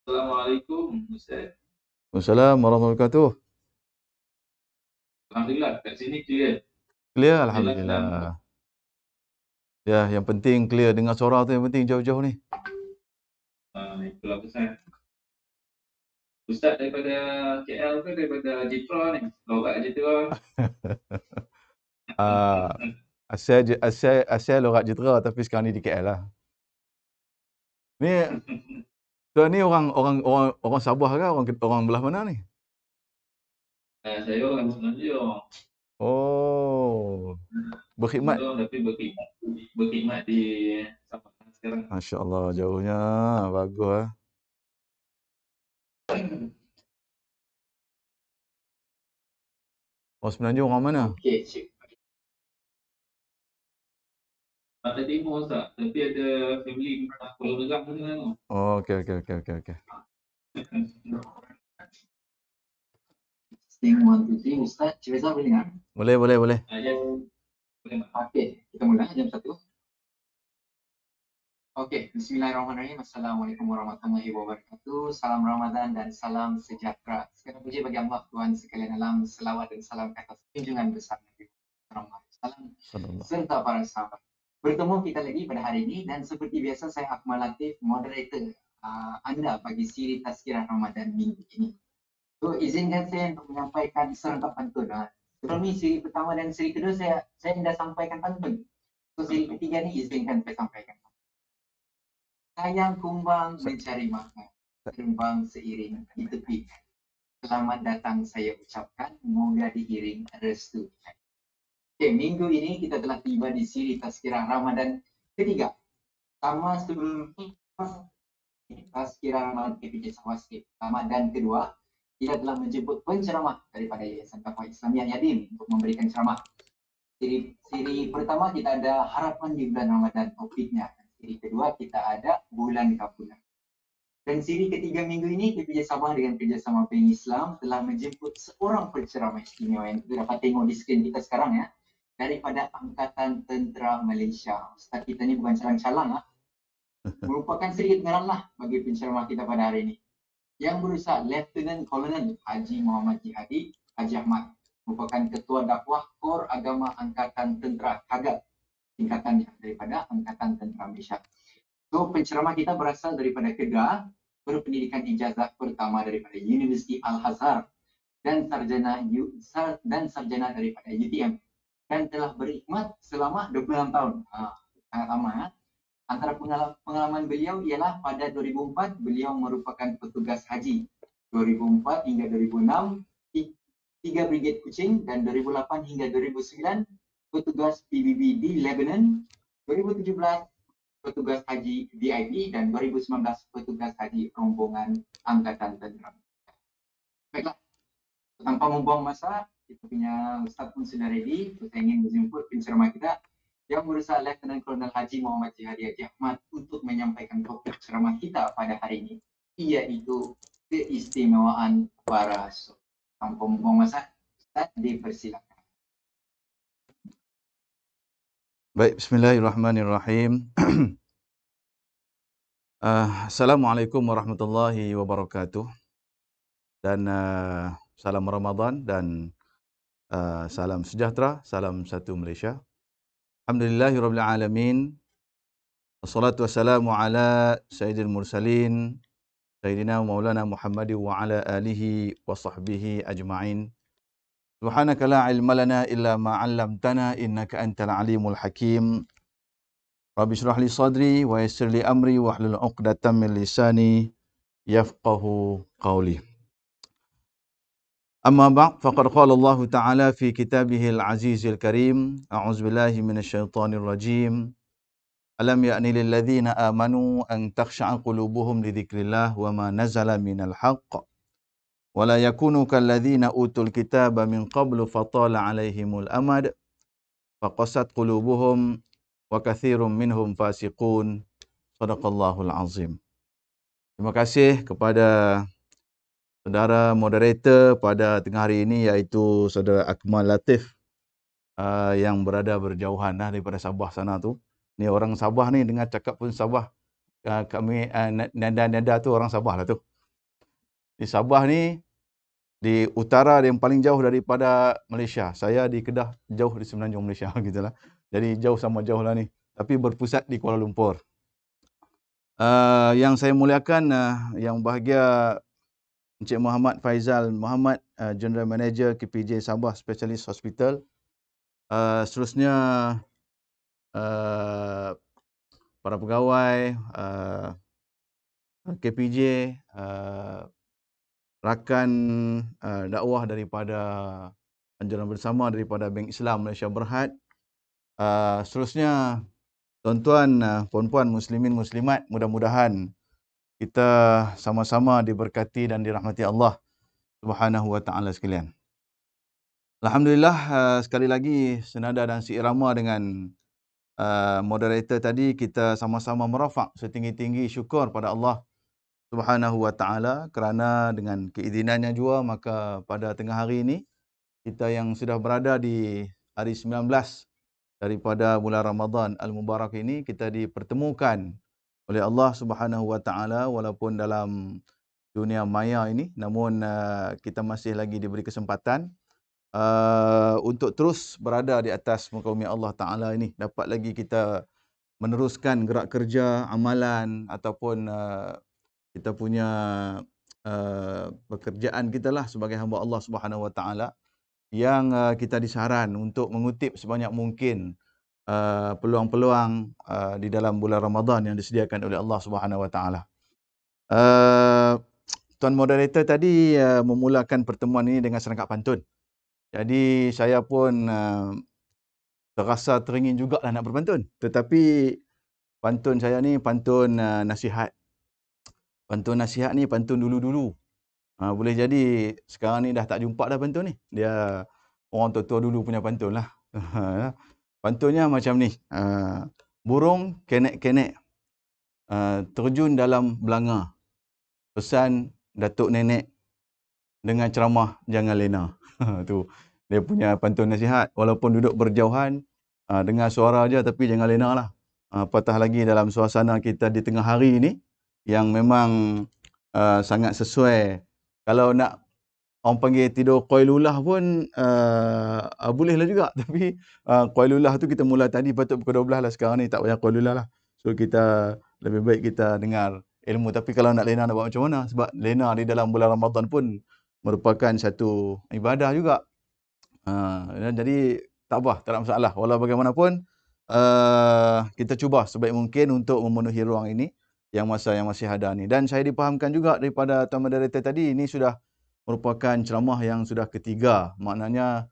Assalamualaikum, Ustaz. Waalaikumsalam warahmatullahi wabarakatuh. Alhamdulillah, kat sini clear. Clear, Alhamdulillah, sedang. alhamdulillah. Ya, yang penting clear dengar suara tu yang penting jauh-jauh ni. Itulah pesan. Ustaz daripada KL ke daripada Jitra ni? Lorak Jitra. Ah, asal lorak Jitra tapi sekarang ni di KL lah. Ni tuan ni orang Sabah ke orang belah mana ni? Saya orang Semenanjung. Oh. Berkhidmat. Tapi berkhidmat di Sabah sekarang. Masya-Allah, jauhnya. Bagus ah. Oh, Semenanjung orang mana? Okey, cik. Pantai Timur Ustaz, tapi ada family Pulau Negah sana tu. Oh, okey. Testing 1, 2, 3, Ustaz. Cik Rizal boleh dengar? Boleh. Okey, kita mula jam 1. Okey, bismillahirrahmanirrahim. Assalamualaikum warahmatullahi wabarakatuh. Salam Ramadan dan salam sejahtera. Segala puji bagi Allah Tuhan sekalian alam, selawat dan salam ke atas junjungan besar Nabi Muhammad SAW serta para sahabat. Bertemu kita lagi pada hari ini dan seperti biasa saya Akmal Latif, moderator anda bagi siri Tazkirah Ramadan minggu ini. So izinkan saya untuk menyampaikan serangkap pantun. Sebelum ni siri pertama dan siri kedua saya dah sampaikan pantun. So siri ketiga ni izinkan saya sampaikan. Sayang kumbang mencari makan, terbang seiring di tepi. Selamat datang saya ucapkan, moga diiring restu. Okay, minggu ini kita telah tiba di siri Tazkirah Ramadan ketiga. Sama sebelum Tazkirah Ramadan KPJ Sawastik Ramadan kedua, kita telah menjemput penceramah daripada Yayasan Dakwah Islamiah Yadim untuk memberikan ceramah. Siri pertama kita ada harapan di bulan Ramadan, topiknya. Siri kedua kita ada bulan kabullah. Dan siri ketiga minggu ini KPJ Sabah dengan kerjasama Bank Islam telah menjemput seorang penceramah istimewa yang kita dapat tengok di skrin kita sekarang ya, daripada Angkatan Tentera Malaysia. Ustaz kita ni bukan calang-calang merupakan sedikit ngeran lah bagi penceramah kita pada hari ini. Yang berusaha Lieutenant Colonel Haji Muhammad Jihadi Haji Ahmad, merupakan Ketua Dakwah Kor Agama Angkatan Tentera Kagat, tingkatannya daripada Angkatan Tentera Malaysia. So penceramah kita berasal daripada Kedah, berpendidikan ijazah pertama daripada Universiti Al-Azhar dan sarjana daripada UTM dan telah berkhidmat selama 26 tahun. Sangat lama ya. Antara pengalaman beliau ialah pada 2004 beliau merupakan petugas haji. 2004 hingga 2006 3 Brigade Kuching dan 2008 hingga 2009 petugas PBB di Lebanon. 2017 petugas haji VIP dan 2019 petugas haji rombongan Angkatan Tentera. Baiklah, tanpa membuang masa, kita punya Ustaz pun sudah ready. Saya ingin menjemput penceramah kita yang berusaha Lieutenant Colonel Haji Muhammad Jihadi Haji Ahmad untuk menyampaikan topik ceramah kita pada hari ini, iaitu keistimewaan para sahabat. Tanpa membuang masa, Ustaz dipersilakan. Baik, bismillahirrahmanirrahim. Assalamualaikum warahmatullahi wabarakatuh. Dan salam Ramadan dan salam sejahtera, salam satu Malaysia. Alhamdulillahirabbil alamin. Wassalatu wassalamu ala sayyidil mursalin sayyidina maulana Muhammad wa ala alihi wa sahbihi ajma'in. Subhanaka la ilma lana illa ma 'allamtana innaka antal alimul hakim. Rabbi shrah li sadri wa yassir li amri wa hlul 'uqdatam min lisani yafqahu qawli. Amma ba'd, faqad qala Allah Ta'ala fi kitabihil azizil karim, a'udzu billahi minasy syaithanir rajim. Alam ya'ni lil ladzina amanu an takhsha'a qulubuhum li dzikrillah wa ma nazala minal haqq wa la yakunu kal ladzina utul kitaba min qablu fatala 'alaihimul amad faqasat qulubuhum wa katsirun minhum fasiqun. Shadaqallahul azim. Terima kasih kepada saudara moderator pada tengah hari ini, iaitu saudara Akmal Latif yang berada berjauhan daripada Sabah sana tu. Ni orang Sabah ni, dengar cakap pun Sabah. Kami nada-nada tu orang Sabah lah tu. Di Sabah ni, di utara yang paling jauh daripada Malaysia. Saya di Kedah, jauh di semenanjung Malaysia gitulah. Jadi jauh sama jauh lah ni. Tapi berpusat di Kuala Lumpur. Yang saya muliakan, yang bahagia Encik Muhammad Faizal Muhammad, General Manager KPJ Sabah Specialist Hospital. Seterusnya para pegawai KPJ, rakan dakwah daripada anjuran bersama daripada Bank Islam Malaysia Berhad. Seterusnya tuan-tuan, puan-puan muslimin muslimat, mudah-mudahan kita sama-sama diberkati dan dirahmati Allah Subhanahu wa taala sekalian. Alhamdulillah, sekali lagi senada dan seirama dengan moderator tadi, kita sama-sama merafak setinggi-tinggi syukur pada Allah Subhanahu wa taala kerana dengan keizinannya jua, maka pada tengah hari ini kita yang sudah berada di hari 19 daripada bulan Ramadan Al-Mubarak ini, kita dipertemukan oleh Allah Subhanahu wa taala walaupun dalam dunia maya ini, namun kita masih lagi diberi kesempatan untuk terus berada di atas muka bumi Allah Taala ini, dapat lagi kita meneruskan gerak kerja, amalan ataupun kita punya pekerjaan kita lah sebagai hamba Allah Subhanahu wa taala, yang kita disaran untuk mengutip sebanyak mungkin peluang-peluang di dalam bulan Ramadan yang disediakan oleh Allah Subhanahu wa taala. Tuan moderator tadi memulakan pertemuan ini dengan serangkap pantun. Jadi saya pun terasa teringin jugalah nak berpantun. Tetapi pantun saya ni pantun nasihat. Pantun nasihat ni pantun dulu-dulu. Boleh jadi sekarang ni dah tak jumpa dah pantun ni. Dia orang tua-tua dulu punya pantun lah. Pantunnya macam ni. Burung kenek-kenek terjun dalam belanga. Pesan Datuk Nenek dengan ceramah jangan lena. Tu dia punya pantun nasihat. Walaupun duduk berjauhan, dengar suara aja tapi jangan lena lah. Apatah lagi dalam suasana kita di tengah hari ini yang memang sangat sesuai. Kalau nak orang panggil tidur Qailulah pun bolehlah juga. Tapi Qailulah tu kita mula tadi patut pukul 12 lah. Sekarang ni tak payah Qailulah lah. So kita lebih baik kita dengar ilmu. Tapi kalau nak lena nak buat macam mana? Sebab lena di dalam bulan Ramadan pun merupakan satu ibadah juga. Jadi tak apa, tak ada masalah. Walau bagaimanapun, kita cuba sebaik mungkin untuk memenuhi ruang ini yang masih ada ni. Dan saya dipahamkan juga daripada tuan moderator tadi, ini sudah merupakan ceramah yang sudah ketiga. Maknanya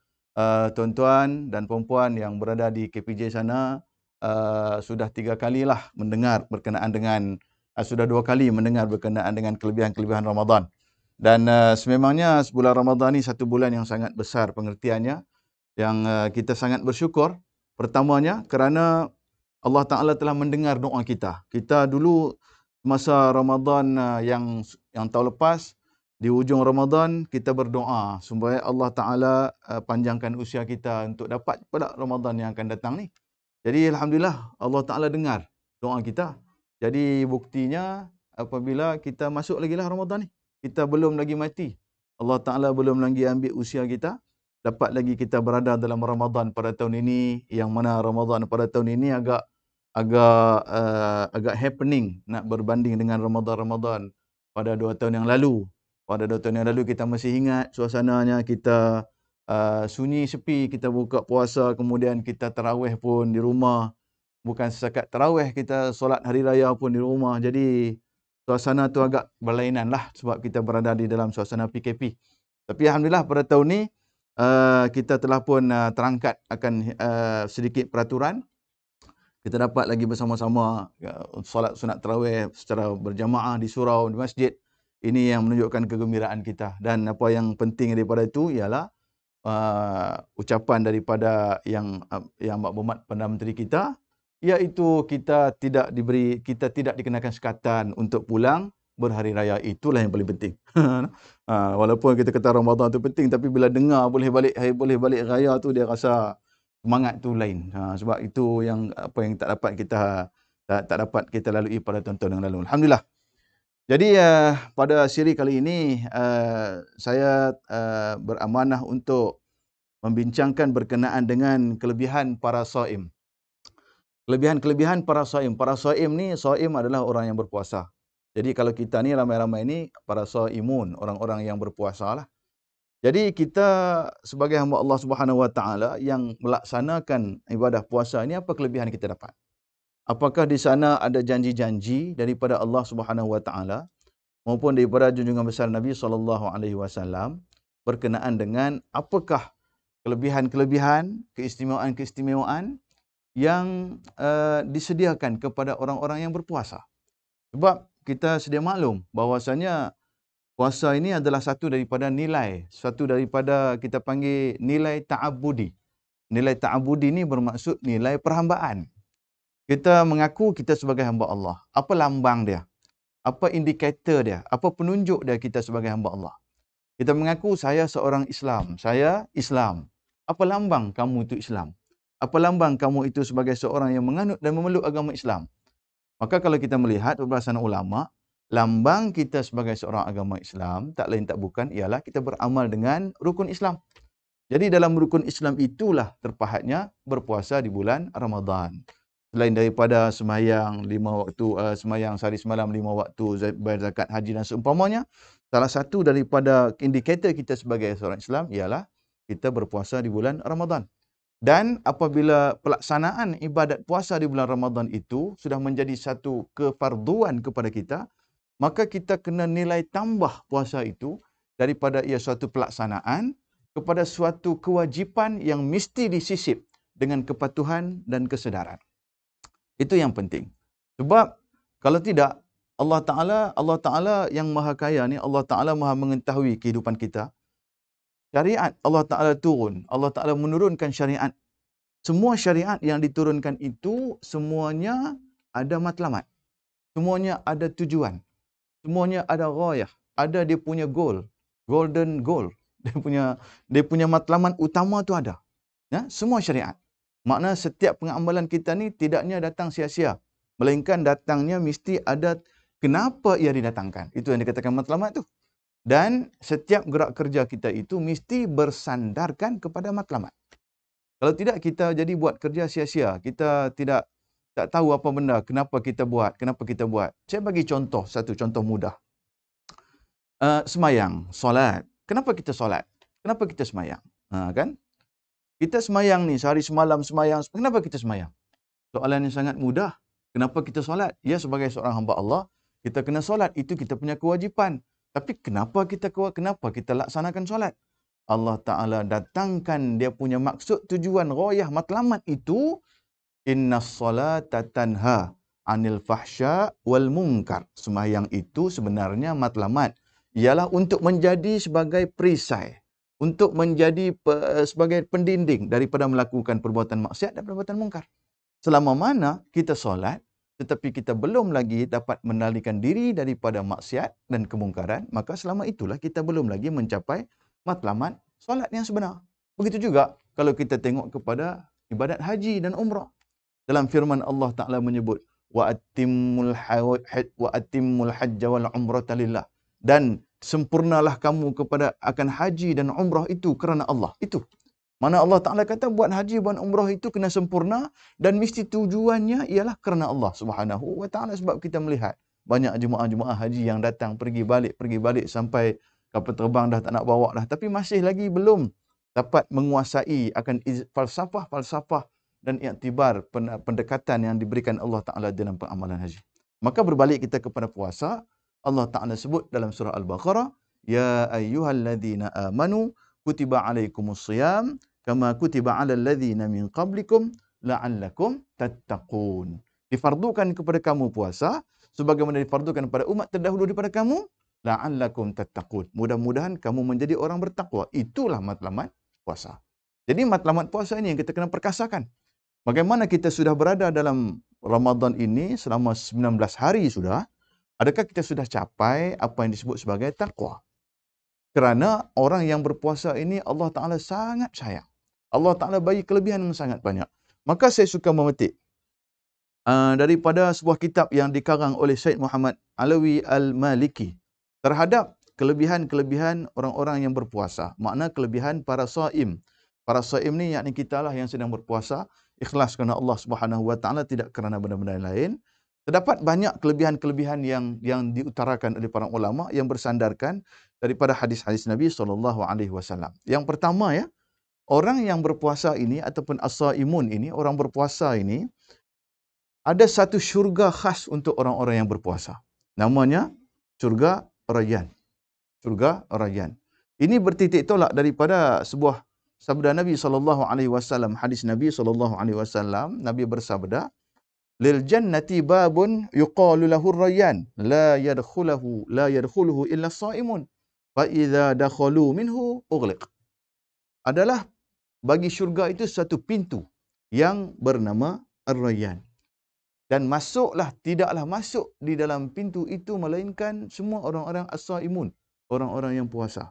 tuan-tuan dan puan-puan yang berada di KPJ sana sudah 3 kalilah mendengar berkenaan dengan sudah 2 kali mendengar berkenaan dengan kelebihan-kelebihan Ramadan. Dan sememangnya bulan Ramadan ni satu bulan yang sangat besar pengertiannya, yang kita sangat bersyukur. Pertamanya kerana Allah Ta'ala telah mendengar doa kita. Kita dulu masa Ramadan yang tahun lepas, di ujung Ramadan kita berdoa supaya Allah Ta'ala panjangkan usia kita untuk dapat pada Ramadan yang akan datang ni. Jadi Alhamdulillah Allah Ta'ala dengar doa kita. Jadi buktinya apabila kita masuk lagi lah Ramadan ni, kita belum lagi mati. Allah Ta'ala belum lagi ambil usia kita. Dapat lagi kita berada dalam Ramadan pada tahun ini, yang mana Ramadan pada tahun ini agak happening nak berbanding dengan Ramadan pada 2 tahun yang lalu. Pada 2 tahun yang lalu kita masih ingat suasananya, kita sunyi sepi, kita buka puasa, kemudian kita tarawih pun di rumah. Bukan setakat tarawih, kita solat hari raya pun di rumah. Jadi suasana tu agak berlainan lah sebab kita berada di dalam suasana PKP. Tapi Alhamdulillah pada tahun ni kita telah pun terangkat akan sedikit peraturan. Kita dapat lagi bersama-sama solat sunat tarawih secara berjamaah di surau, di masjid. Ini yang menunjukkan kegembiraan kita. Dan apa yang penting daripada itu ialah ucapan daripada yang Maklumat Perdana Menteri kita, iaitu kita tidak dikenakan sekatan untuk pulang berhari raya. Itulah yang paling penting. Walaupun kita kata Ramadan tu penting, tapi bila dengar boleh balik raya tu, dia rasa semangat tu lain. Sebab itu yang tak dapat kita lalui pada tahun-tahun yang lalu. Alhamdulillah. Jadi pada siri kali ini saya beramanah untuk membincangkan berkenaan dengan kelebihan para shaim. Kelebihan-kelebihan para shaim. Para shaim ni, shaim adalah orang yang berpuasa. Jadi kalau kita ni ramai-ramai ni para shaimun, orang-orang yang berpuasa lah. Jadi kita sebagai hamba Allah Subhanahu Wa Taala yang melaksanakan ibadah puasa ini, apa kelebihan kita dapat? Apakah di sana ada janji-janji daripada Allah Subhanahu Wa Taala maupun daripada junjungan besar Nabi SAW berkenaan dengan apakah kelebihan-kelebihan, keistimewaan-keistimewaan yang disediakan kepada orang-orang yang berpuasa. Sebab kita sedia maklum bahawasanya puasa ini adalah satu daripada nilai, satu daripada kita panggil nilai ta'abudi. Nilai ta'abudi ini bermaksud nilai perhambaan. Kita mengaku kita sebagai hamba Allah. Apa lambang dia? Apa indikator dia? Apa penunjuk dia kita sebagai hamba Allah? Kita mengaku saya seorang Islam. Saya Islam. Apa lambang kamu itu Islam? Apa lambang kamu itu sebagai seorang yang menganut dan memeluk agama Islam? Maka kalau kita melihat perbahasan ulama, lambang kita sebagai seorang agama Islam, tak lain tak bukan, ialah kita beramal dengan rukun Islam. Jadi dalam rukun Islam itulah terpahatnya berpuasa di bulan Ramadan. Selain daripada semayang 5 waktu, semayang sehari semalam 5 waktu, bayar zakat, haji dan seumpamanya, salah satu daripada indikator kita sebagai seorang Islam ialah kita berpuasa di bulan Ramadan. Dan apabila pelaksanaan ibadat puasa di bulan Ramadan itu sudah menjadi satu kefarduan kepada kita, maka kita kena nilai tambah puasa itu daripada ia suatu pelaksanaan kepada suatu kewajipan yang mesti disisip dengan kepatuhan dan kesedaran. Itu yang penting. Sebab kalau tidak, Allah Ta'ala yang maha kaya ni, Allah Ta'ala maha mengetahui kehidupan kita. Syariat Allah Ta'ala turun, Allah Ta'ala menurunkan syariat. Semua syariat yang diturunkan itu semuanya ada matlamat. Semuanya ada tujuan. Semuanya ada ghayah. Ada dia punya goal. Golden goal. Dia punya matlamat utama tu ada. Ya, semua syariat. Makna setiap pengamalan kita ni tidaknya datang sia-sia. Melainkan datangnya mesti ada kenapa ia didatangkan. Itu yang dikatakan matlamat tu. Dan setiap gerak kerja kita itu mesti bersandarkan kepada matlamat. Kalau tidak, kita jadi buat kerja sia-sia. Kita tak tahu apa benda, kenapa kita buat. Saya bagi contoh, satu contoh mudah. Semayang, solat. Kenapa kita solat? Kenapa kita semayang? Kan? Kita semayang ni, sehari semalam semayang. Kenapa kita semayang? Soalan yang sangat mudah. Kenapa kita solat? Ya, sebagai seorang hamba Allah, kita kena solat. Itu kita punya kewajipan. Tapi kenapa kita laksanakan solat? Allah Ta'ala datangkan dia punya maksud, tujuan, ghayah, matlamat itu. Innas salata tanha anil fahsya wal munkar. Semayang itu sebenarnya matlamat. Ialah untuk menjadi sebagai perisai. Untuk menjadi sebagai pendinding daripada melakukan perbuatan maksiat dan perbuatan mungkar. Selama mana kita solat, tetapi kita belum lagi dapat mengendalikan diri daripada maksiat dan kemungkaran, maka selama itulah kita belum lagi mencapai matlamat solat yang sebenar. Begitu juga kalau kita tengok kepada ibadat haji dan umrah. Dalam firman Allah Ta'ala menyebut, wa atimmul hajja wal umrata lillah. Dan sempurnalah kamu kepada akan haji dan umrah itu kerana Allah. Itu. Mana Allah Ta'ala kata buat haji, buat umrah itu kena sempurna dan mesti tujuannya ialah kerana Allah Subhanahu Wa Ta'ala. Sebab kita melihat banyak jemaah-jemaah haji yang datang pergi balik sampai kapal terbang dah tak nak bawa dah. Tapi masih lagi belum dapat menguasai akan falsafah dan iktibar pendekatan yang diberikan Allah Ta'ala dalam pengamalan haji. Maka berbalik kita kepada puasa, Allah Ta'ala sebut dalam surah Al-Baqarah, Ya ayyuhalladzina amanu kutiba alaikumus siyam kama kutiba alal ladzina min qablikum la'allakum tattaqun. Difardukan kepada kamu puasa sebagaimana difardukan kepada umat terdahulu daripada kamu, la'allakum tattaqun. Mudah-mudahan kamu menjadi orang bertakwa. Itulah matlamat puasa. Jadi matlamat puasa ini yang kita kena perkasakan. Bagaimana kita sudah berada dalam Ramadan ini selama 19 hari sudah, adakah kita sudah capai apa yang disebut sebagai takwa? Kerana orang yang berpuasa ini Allah Ta'ala sangat sayang. Allah Ta'ala bagi kelebihan yang sangat banyak. Maka saya suka memetik daripada sebuah kitab yang dikarang oleh Syed Muhammad Alawi Al-Maliki terhadap kelebihan-kelebihan orang-orang yang berpuasa. Makna kelebihan para saim. Para saim ni yakni kita lah yang sedang berpuasa, ikhlas kerana Allah Subhanahu Wa Taala, tidak kerana benda-benda lain. Terdapat banyak kelebihan-kelebihan yang diutarakan oleh para ulama yang bersandarkan daripada hadis-hadis Nabi SAW. Yang pertama ya, orang yang berpuasa ini ataupun as-saimun ini, orang berpuasa ini, ada satu syurga khas untuk orang-orang yang berpuasa. Namanya syurga Rayyan. Syurga Rayyan. Ini bertitik tolak daripada sebuah sabda Nabi SAW, hadis Nabi SAW. Nabi bersabda, lil jannati babun yuqalu lahu Rayyan, la yadkhuluhu illa as-saimun, fa idza dakhalu minhu ughliq. Adalah bagi syurga itu satu pintu yang bernama Ar-Rayyan. Dan tidaklah masuk di dalam pintu itu melainkan semua orang-orang as-saimun, orang-orang yang puasa.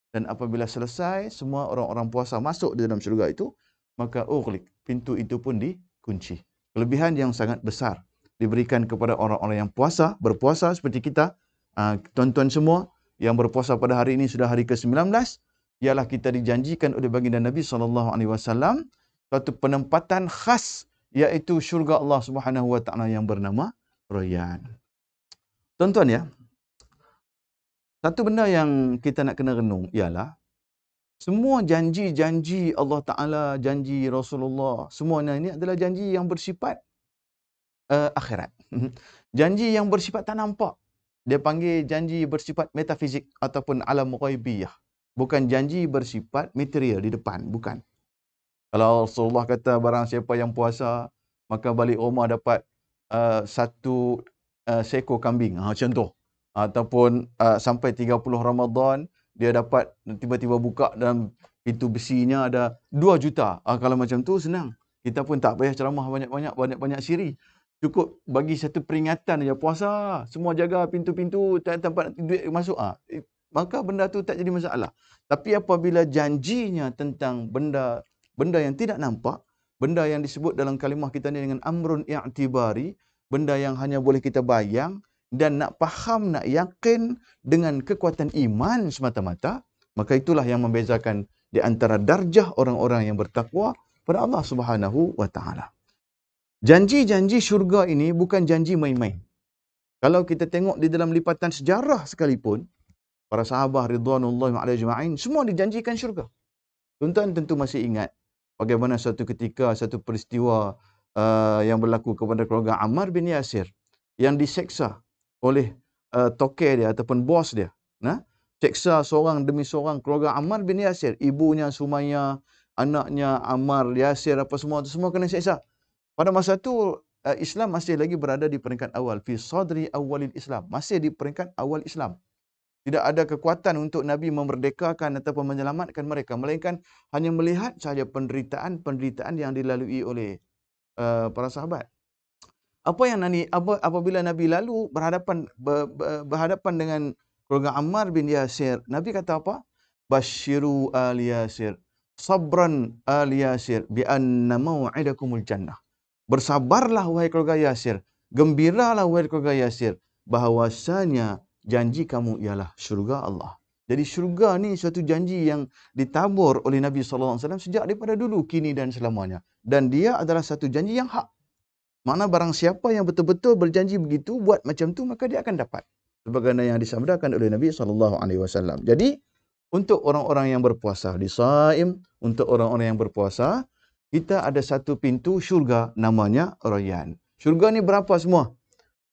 Dan apabila selesai semua orang-orang puasa masuk di dalam syurga itu, maka ughliq, pintu itu pun dikunci. Kelebihan yang sangat besar diberikan kepada orang-orang yang berpuasa seperti kita, tuan-tuan semua yang berpuasa pada hari ini sudah hari ke-19, ialah kita dijanjikan oleh baginda Nabi SAW suatu penempatan khas, iaitu syurga Allah Subhanahu Wa Taala yang bernama Rayyan. Tuan-tuan ya, satu benda yang kita nak kena renung ialah semua janji-janji Allah Ta'ala, janji Rasulullah, semuanya ini adalah janji yang bersifat akhirat. Janji yang bersifat tak nampak. Dia panggil janji bersifat metafizik ataupun alam ghaibiyah. Bukan janji bersifat material di depan, bukan. Kalau Rasulullah kata barang siapa yang puasa, maka balik rumah dapat satu seekor kambing. Macam tu. Ataupun sampai 30 Ramadan, dia dapat tiba-tiba buka dalam pintu besinya ada 2 juta. Kalau macam tu senang. Kita pun tak payah ceramah banyak-banyak siri. Cukup bagi satu peringatan saja, puasa. Semua jaga pintu-pintu, tak tempat duit masuk. Maka benda tu tak jadi masalah. Tapi apabila janjinya tentang benda yang tidak nampak, benda yang disebut dalam kalimah kita ni dengan amrun i'tibari, benda yang hanya boleh kita bayang, dan nak faham, nak yakin dengan kekuatan iman semata-mata, maka itulah yang membezakan di antara darjah orang-orang yang bertakwa pada Allah Subhanahu Wa Taala. Janji-janji syurga ini bukan janji main-main. Kalau kita tengok di dalam lipatan sejarah sekalipun, para sahabat ridwanullahi alaihim semua dijanjikan syurga. Tuan-tuan tentu masih ingat bagaimana suatu ketika, satu peristiwa yang berlaku kepada keluarga Ammar bin Yasir yang diseksa oleh toke dia ataupun bos dia. Seksa seorang demi seorang keluarga Ammar bin Yasir. Ibunya Sumayyah, anaknya Ammar, Yasir, apa semua itu semua kena seksa. Pada masa itu Islam masih lagi berada di peringkat awal. Fi sadri awalil Islam. Masih di peringkat awal Islam. Tidak ada kekuatan untuk Nabi memerdekakan ataupun menyelamatkan mereka. Melainkan hanya melihat sahaja penderitaan yang dilalui oleh para sahabat. Apabila Nabi lalu berhadapan dengan keluarga Ammar bin Yasir, Nabi kata apa? Basyiru al Yasir, sabran al Yasir, bi anna mau'idakumul jannah. Bersabarlah wahai keluarga Yasir, gembiralah wahai keluarga Yasir, bahawasanya janji kamu ialah syurga Allah. Jadi syurga ni suatu janji yang ditabur oleh Nabi SAW sejak daripada dulu, kini dan selamanya. Dan dia adalah satu janji yang hak. Makna barang siapa yang betul-betul berjanji begitu, buat macam tu, maka dia akan dapat. Sebagaimana yang disabdakan oleh Nabi SAW. Jadi, untuk orang-orang yang berpuasa, disaim, untuk orang-orang yang berpuasa, kita ada satu pintu syurga namanya Rayyan. Syurga ni berapa semua?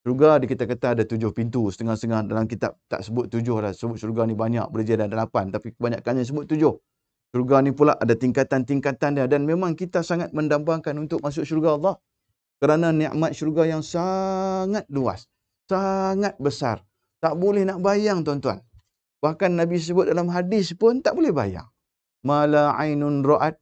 Syurga kita kata ada 7 pintu. Setengah-setengah dalam kitab tak sebut 7 lah. Sebut syurga ni banyak, boleh jadi ada 8. Tapi kebanyakannya sebut 7. Syurga ni pula ada tingkatan-tingkatan dia. Dan memang kita sangat mendambakan untuk masuk syurga Allah. Kerana nikmat syurga yang sangat luas, sangat besar. Tak boleh nak bayang tuan-tuan. Bahkan Nabi sebut dalam hadis pun tak boleh bayang. Mala ainun ra'at,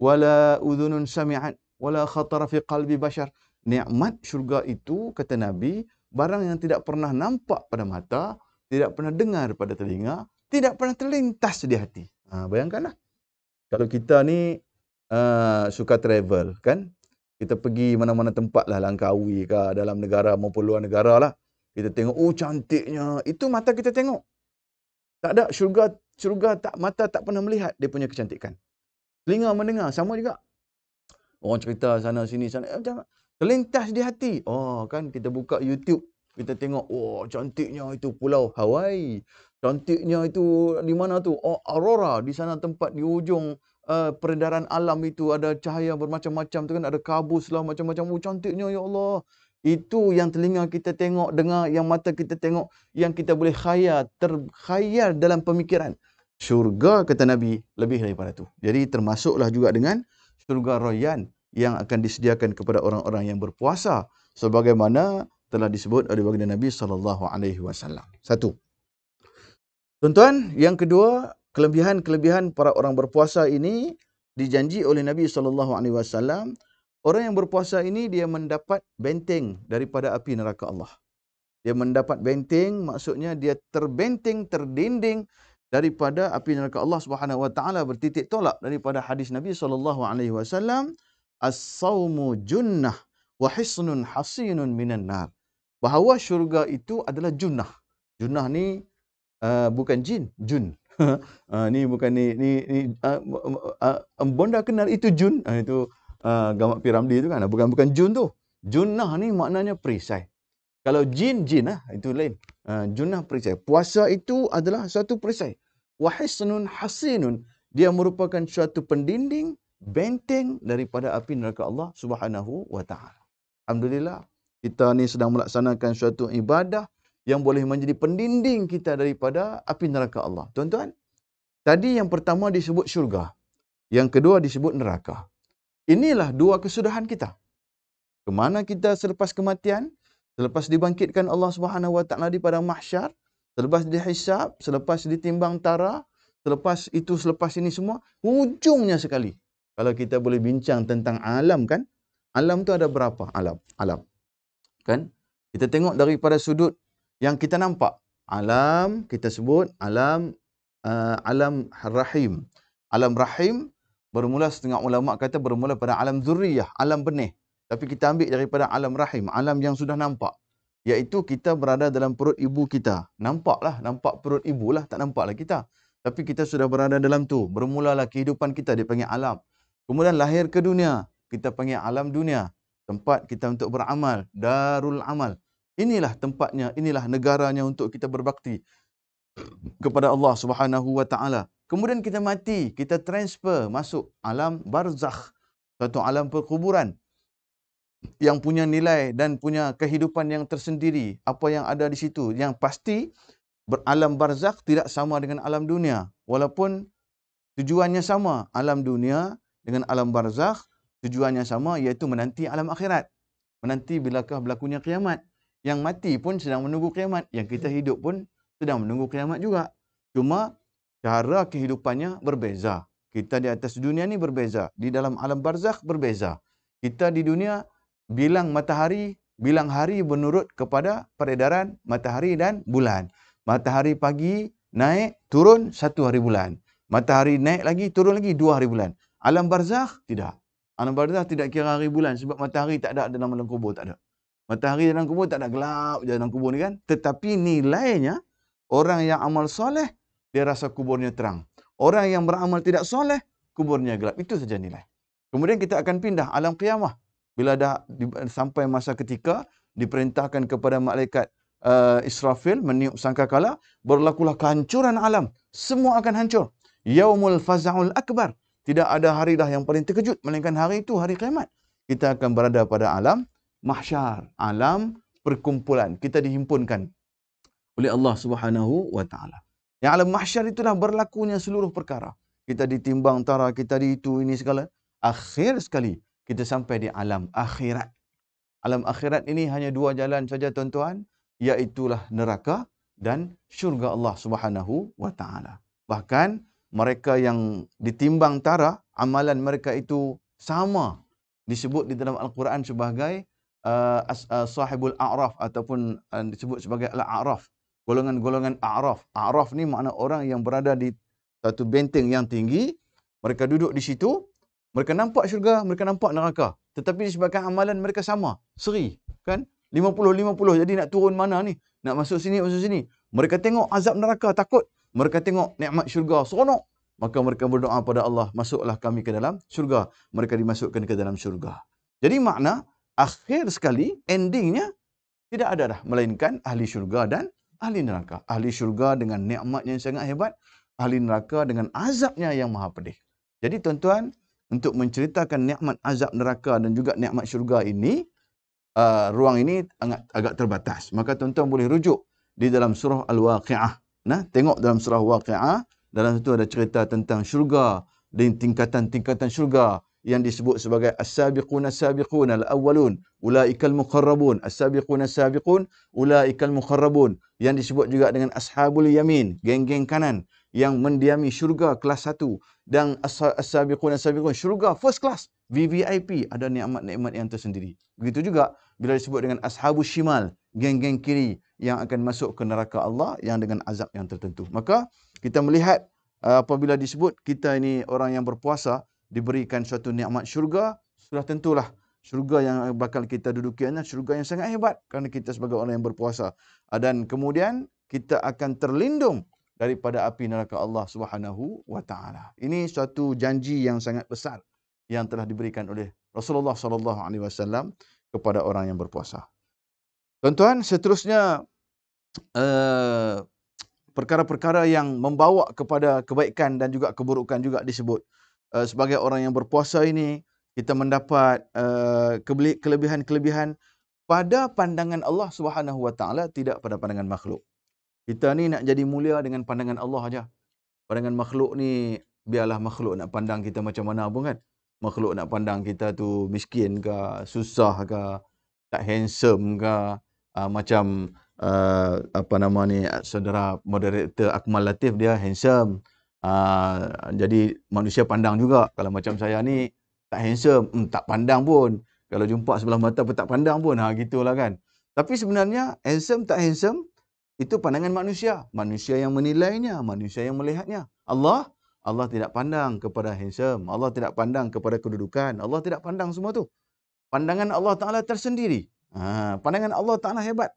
wala udhunun sami'at, wala khatara fi qalbi bashar. Nikmat syurga itu, kata Nabi, barang yang tidak pernah nampak pada mata, tidak pernah dengar pada telinga, tidak pernah terlintas di hati. Bayangkanlah. Kalau kita ni suka travel, kan? Kita pergi mana-mana tempat lah, Langkawi ke, dalam negara maupun luar negara lah. Kita tengok, oh cantiknya. Itu mata kita tengok. Tak ada syurga tak, mata tak pernah melihat dia punya kecantikan. Telinga mendengar, sama juga. Orang cerita sana sini sana, macam terlintas di hati. Oh kan, kita buka YouTube, kita tengok, oh cantiknya itu Pulau Hawaii. Cantiknya itu di mana tu? Oh Aurora, di sana tempat di ujung peredaran alam itu ada cahaya bermacam-macam tu kan, ada kabus lah macam-macam. Oh cantiknya ya Allah. Itu yang telinga kita tengok, dengar, yang mata kita tengok, yang kita boleh terkhayal dalam pemikiran. Syurga kata Nabi lebih daripada tu. Jadi termasuklah juga dengan syurga Rayyan yang akan disediakan kepada orang-orang yang berpuasa sebagaimana telah disebut oleh baginda Nabi SAW. Satu. Tuan-tuan, yang kedua, kelebihan-kelebihan para orang berpuasa ini dijanji oleh Nabi SAW. Orang yang berpuasa ini dia mendapat benteng daripada api neraka Allah. Dia mendapat benteng, maksudnya dia terbenteng, terdinding daripada api neraka Allah Subhanahu wa taala, bertitik tolak daripada hadis Nabi SAW, as-saumu junnah wa hisnun hasinun minan nar. Bahawa syurga itu adalah junnah. Junnah ni bukan jin, jun. Ni bukan ni bonda kenal itu jun. Itu Gamak Piramli tu kan, bukan jun tu. Junnah ni maknanya perisai. Kalau jin lah, itu lain. Junnah perisai. Puasa itu adalah satu perisai. Wa hisnun hasinun, dia merupakan suatu pendinding, benteng daripada api neraka Allah Subhanahu wa taala. Alhamdulillah, kita ni sedang melaksanakan suatu ibadah yang boleh menjadi pendinding kita daripada api neraka Allah. Tuan-tuan, tadi yang pertama disebut syurga, yang kedua disebut neraka. Inilah dua kesudahan kita. Kemana kita selepas kematian, selepas dibangkitkan Allah Subhanahu wa taala di padang mahsyar, selepas dihisab, selepas ditimbang tara, selepas ini semua, ujungnya sekali. Kalau kita boleh bincang tentang alam kan, alam tu ada berapa alam? Kan? Kita tengok daripada sudut yang kita nampak. Alam, kita sebut alam rahim. Alam rahim bermula, setengah ulama kata bermula pada alam zurriyah, alam benih. Tapi kita ambil daripada alam rahim, alam yang sudah nampak. Iaitu kita berada dalam perut ibu kita. Nampak perut ibu lah, tak nampaklah kita. Tapi kita sudah berada dalam tu. Bermulalah kehidupan kita, dipanggil alam. Kemudian lahir ke dunia, kita panggil alam dunia. Tempat kita untuk beramal, darul amal. Inilah tempatnya, inilah negaranya untuk kita berbakti kepada Allah Subhanahu wa taala. Kemudian kita mati, kita transfer masuk alam barzakh, satu alam perkuburan yang punya nilai dan punya kehidupan yang tersendiri. Apa yang ada di situ, yang pasti alam barzakh tidak sama dengan alam dunia. Walaupun tujuannya sama, alam dunia dengan alam barzakh tujuannya sama, iaitu menanti alam akhirat. Menanti bilakah berlakunya kiamat. Yang mati pun sedang menunggu kiamat, yang kita hidup pun sedang menunggu kiamat juga. Cuma cara kehidupannya berbeza. Kita di atas dunia ni berbeza, di dalam alam barzakh berbeza. Kita di dunia bilang matahari, bilang hari menurut kepada peredaran matahari dan bulan. Matahari pagi naik, turun 1 hari bulan. Matahari naik lagi, turun lagi 2 hari bulan. Alam barzakh tidak. Alam barzakh tidak kira hari bulan sebab matahari tak ada dalam alam kubur, tak ada. Matahari dalam kubur tak ada, gelap je dalam kubur ni kan. Tetapi nilainya, orang yang amal soleh, dia rasa kuburnya terang. Orang yang beramal tidak soleh, kuburnya gelap. Itu saja nilai. Kemudian kita akan pindah alam qiyamah. Bila dah sampai masa ketika diperintahkan kepada malaikat Israfil meniup sangkakala, berlakulah kehancuran alam. Semua akan hancur. Yaumul faza'ul akbar. Tidak ada hari dah yang paling terkejut, melainkan hari itu hari kiamat. Kita akan berada pada alam mahsyar, alam perkumpulan. Kita dihimpunkan oleh Allah Subhanahu wa taala. Yang alam mahsyar itulah berlakunya seluruh perkara. Kita ditimbang tara, kita di itu, ini segala. Akhir sekali kita sampai di alam akhirat. Alam akhirat ini hanya 2 jalan saja tuan-tuan, iaitulah neraka dan syurga Allah Subhanahu wa taala. Bahkan mereka yang ditimbang tara, amalan mereka itu sama, disebut di dalam Al-Quran sebagai sahibul a'raf, ataupun disebut sebagai al-a'raf. Golongan-golongan a'raf. A'raf ni makna orang yang berada di satu benteng yang tinggi. Mereka duduk di situ. Mereka nampak syurga, mereka nampak neraka. Tetapi disebabkan amalan mereka sama. Seri. Kan? 50-50. Jadi nak turun mana ni? Nak masuk sini, masuk sini. Mereka tengok azab neraka, takut. Mereka tengok nikmat syurga, seronok. Maka mereka berdoa pada Allah, masuklah kami ke dalam syurga. Mereka dimasukkan ke dalam syurga. Jadi makna, akhir sekali, endingnya, tidak ada dah. Melainkan ahli syurga dan ahli neraka. Ahli syurga dengan nikmatnya yang sangat hebat. Ahli neraka dengan azabnya yang maha pedih. Jadi tuan-tuan, untuk menceritakan nikmat azab neraka dan juga nikmat syurga ini, ruang ini agak terbatas. Maka tuan-tuan boleh rujuk di dalam surah Al-Waqi'ah. Nah, tengok dalam surah Waqi'ah, dalam situ ada cerita tentang syurga dan tingkatan-tingkatan syurga yang disebut sebagai as-sabiqun as-sabiqun al-awwalun ulaikal muqarrabun, as-sabiqun as-sabiqun ulaikal muqarrabun, yang disebut juga dengan ashabul yamin, geng-geng kanan yang mendiami syurga kelas 1, dan as-sabiqun as-sabiqun syurga first class, VVIP, ada nikmat-nikmat yang tersendiri. Begitu juga bila disebut dengan ashabus shimal, geng-geng kiri yang akan masuk ke neraka Allah yang dengan azab yang tertentu. Maka kita melihat apabila disebut kita ini orang yang berpuasa diberikan suatu nikmat syurga, sudah tentulah syurga yang bakal kita duduki adalah syurga yang sangat hebat kerana kita sebagai orang yang berpuasa. Dan kemudian kita akan terlindung daripada api neraka Allah Subhanahu wa taala. Ini suatu janji yang sangat besar yang telah diberikan oleh Rasulullah sallallahu alaihi wasallam kepada orang yang berpuasa. Tuan-tuan, seterusnya perkara-perkara yang membawa kepada kebaikan dan juga keburukan juga disebut. Sebagai orang yang berpuasa ini, kita mendapat kelebihan-kelebihan pada pandangan Allah Subhanahu wa taala, tidak pada pandangan makhluk. Kita ni nak jadi mulia dengan pandangan Allah aja. Pandangan makhluk ni, biarlah makhluk nak pandang kita macam mana pun kan. Makhluk nak pandang kita tu miskin ke, susah ke, tak handsome ke, macam apa nama ni, saudara moderator Akmal Latif, dia handsome. Jadi manusia pandang juga. Kalau macam saya ni tak handsome, tak pandang pun. Kalau jumpa sebelah mata pun tak pandang pun. Gitulah kan. Tapi sebenarnya handsome tak handsome itu pandangan manusia. Manusia yang menilainya, manusia yang melihatnya. Allah tidak pandang kepada handsome. Allah tidak pandang kepada kedudukan. Allah tidak pandang semua tu. Pandangan Allah Ta'ala tersendiri. Pandangan Allah Ta'ala hebat.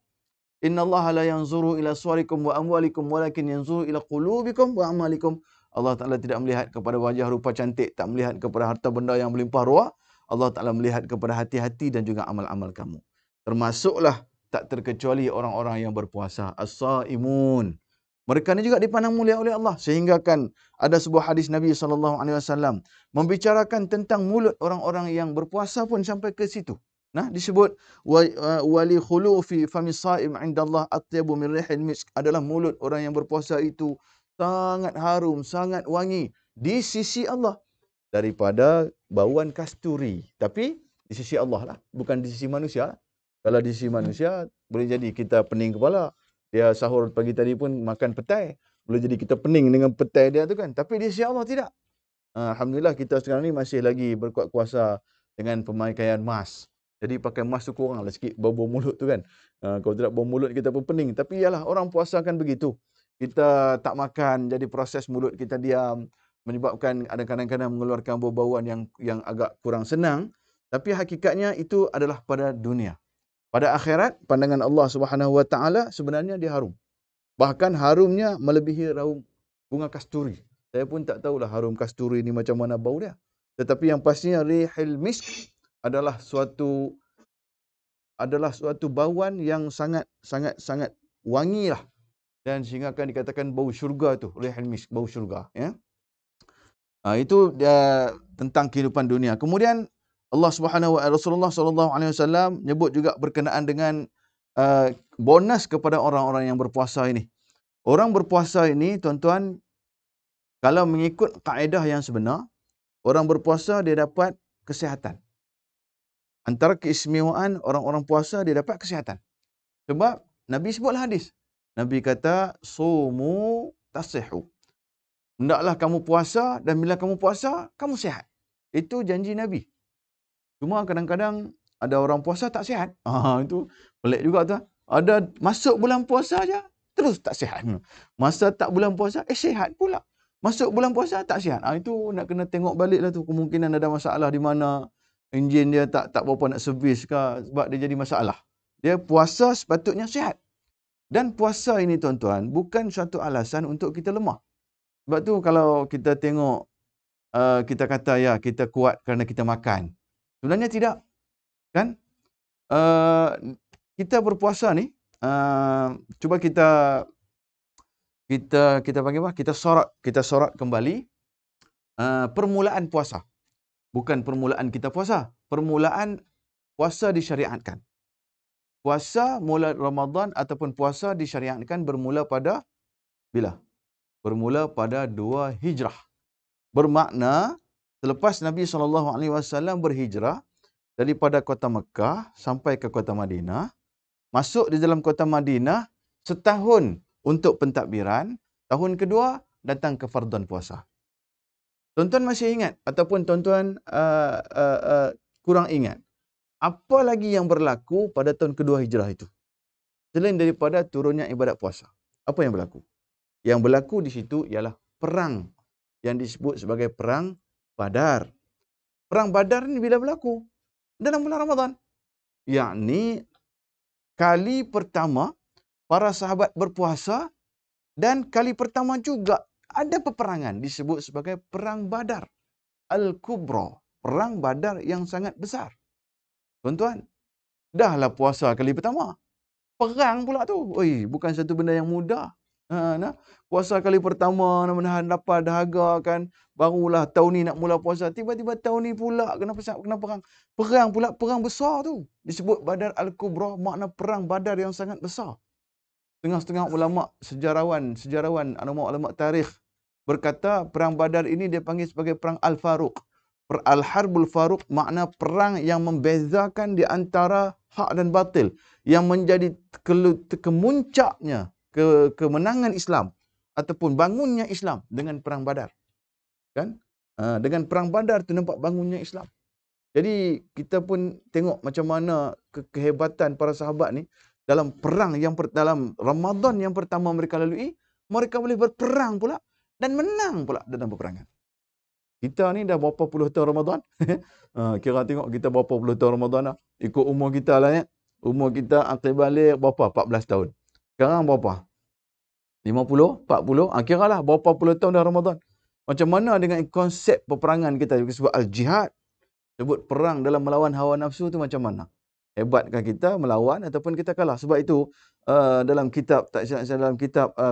Inna Allah la yanzuru ila suwarikum wa amwalikum walakin yanzuru ila qulubikum wa amalikum. Allah Ta'ala tidak melihat kepada wajah rupa cantik, tak melihat kepada harta benda yang melimpah ruah. Allah Ta'ala melihat kepada hati-hati dan juga amal-amal kamu. Termasuklah tak terkecuali orang-orang yang berpuasa. As-saimun. Mereka ni juga dipandang mulia oleh Allah. Sehingga kan ada sebuah hadis Nabi SAW membicarakan tentang mulut orang-orang yang berpuasa pun sampai ke situ. Nah, disebut wali khulu fi famis saim indallah atyabu min rihil misk, adalah mulut orang yang berpuasa itu sangat harum, sangat wangi di sisi Allah daripada bauan kasturi. Tapi di sisi Allah lah, bukan di sisi manusia lah. Kalau di sisi manusia boleh jadi kita pening kepala. Dia sahur pagi tadi pun makan petai, boleh jadi kita pening dengan petai dia tu kan. Tapi di sisi Allah tidak. Alhamdulillah kita sekarang ni masih lagi berkuat kuasa dengan pemakaian mask. Jadi pakai mask tu kuranglah sikit bau-bau mulut tu kan. Kalau tidak bau mulut kita pun pening. Tapi ialah orang puasa kan begitu. Kita tak makan, jadi proses mulut kita diam, menyebabkan ada kadang-kadang mengeluarkan bau-bauan yang agak kurang senang. Tapi hakikatnya itu adalah pada dunia. Pada akhirat, pandangan Allah Subhanahu wa taala sebenarnya dia harum. Bahkan harumnya melebihi harum bunga kasturi. Saya pun tak tahulah harum kasturi ni macam mana bau dia. Tetapi yang pastinya rihil misk adalah suatu bauan yang sangat wangi lah. Dan sehingga akan dikatakan bau syurga tu, rihil misk, bau syurga, ya. Itu tentang kehidupan dunia. Kemudian Rasulullah SAW menyebut juga berkenaan dengan bonus kepada orang-orang yang berpuasa ini. Orang berpuasa ini, tuan-tuan, kalau mengikut kaedah yang sebenar, orang berpuasa dia dapat kesihatan. Antara keistimewaan orang-orang puasa dia dapat kesihatan. Sebab Nabi sebutlah hadis. Nabi kata, sumu tasihu. Hendaklah kamu puasa dan bila kamu puasa, kamu sihat. Itu janji Nabi. Cuma kadang-kadang ada orang puasa tak sihat. Itu pelik juga tu. Ada masuk bulan puasa aja terus tak sihat. Masa tak bulan puasa, sihat pula. Masuk bulan puasa tak sihat. Itu nak kena tengok balik lah tu. Kemungkinan ada masalah di mana enjin dia tak berapa nak servis ke sebab dia jadi masalah. Dia puasa sepatutnya sihat. Dan puasa ini tuan-tuan bukan suatu alasan untuk kita lemah. Sebab tu kalau kita tengok kita kata ya kita kuat kerana kita makan. Sebenarnya tidak. Kan? Kita berpuasa ni cuba kita panggil apa? Kita sorot kembali permulaan puasa. Bukan permulaan kita puasa. Permulaan puasa disyariatkan. Puasa mula Ramadan ataupun puasa disyariatkan bermula pada bila? Bermula pada 2 Hijrah. Bermakna selepas Nabi SAW berhijrah daripada kota Mekah sampai ke kota Madinah, masuk di dalam kota Madinah setahun untuk pentadbiran, tahun kedua datang ke fardan puasa. Tuan-tuan masih ingat ataupun tuan-tuan kurang ingat apa lagi yang berlaku pada tahun kedua hijrah itu? Selain daripada turunnya ibadat puasa. Apa yang berlaku? Yang berlaku di situ ialah perang yang disebut sebagai perang Badar. Perang Badar ni bila berlaku? Dalam bulan Ramadan. Yakni kali pertama para sahabat berpuasa dan kali pertama juga ada peperangan disebut sebagai perang Badar Al-Kubra. Perang Badar yang sangat besar. Tuan-tuan, dahlah puasa kali pertama. Perang pula tu. Oi, bukan satu benda yang mudah. Puasa kali pertama nak menahan lapar dahaga kan. Barulah tahun ni nak mula puasa. Tiba-tiba tahun ni pula kena perang. Perang pula, perang besar tu. Disebut Badar Al-Kubra, makna perang Badar yang sangat besar. Setengah-setengah ulama, sejarawan, ulama tarikh berkata perang Badar ini dia panggil sebagai perang Al-Faruq. Al-Harbul Faruq makna perang yang membezakan di antara hak dan batil, yang menjadi kemuncaknya kemenangan Islam ataupun bangunnya Islam dengan perang Badar. Kan? Dengan perang Badar tu nampak bangunnya Islam. Jadi kita pun tengok macam mana kehebatan para sahabat ni dalam perang dalam Ramadan yang pertama mereka lalui, mereka boleh berperang pula dan menang pula dalam peperangan. Kita ni dah berapa puluh tahun Ramadan. Kira tengok kita berapa puluh tahun Ramadan dah. Ikut umur kita lah ya. Umur kita akhir balik berapa? 14 tahun. Sekarang berapa? 50? 40? Kira lah berapa puluh tahun dah Ramadan. Macam mana dengan konsep peperangan kita? Sebut al-jihad. Sebut perang dalam melawan hawa nafsu tu macam mana? Hebatkah kita melawan ataupun kita kalah? Sebab itu dalam kitab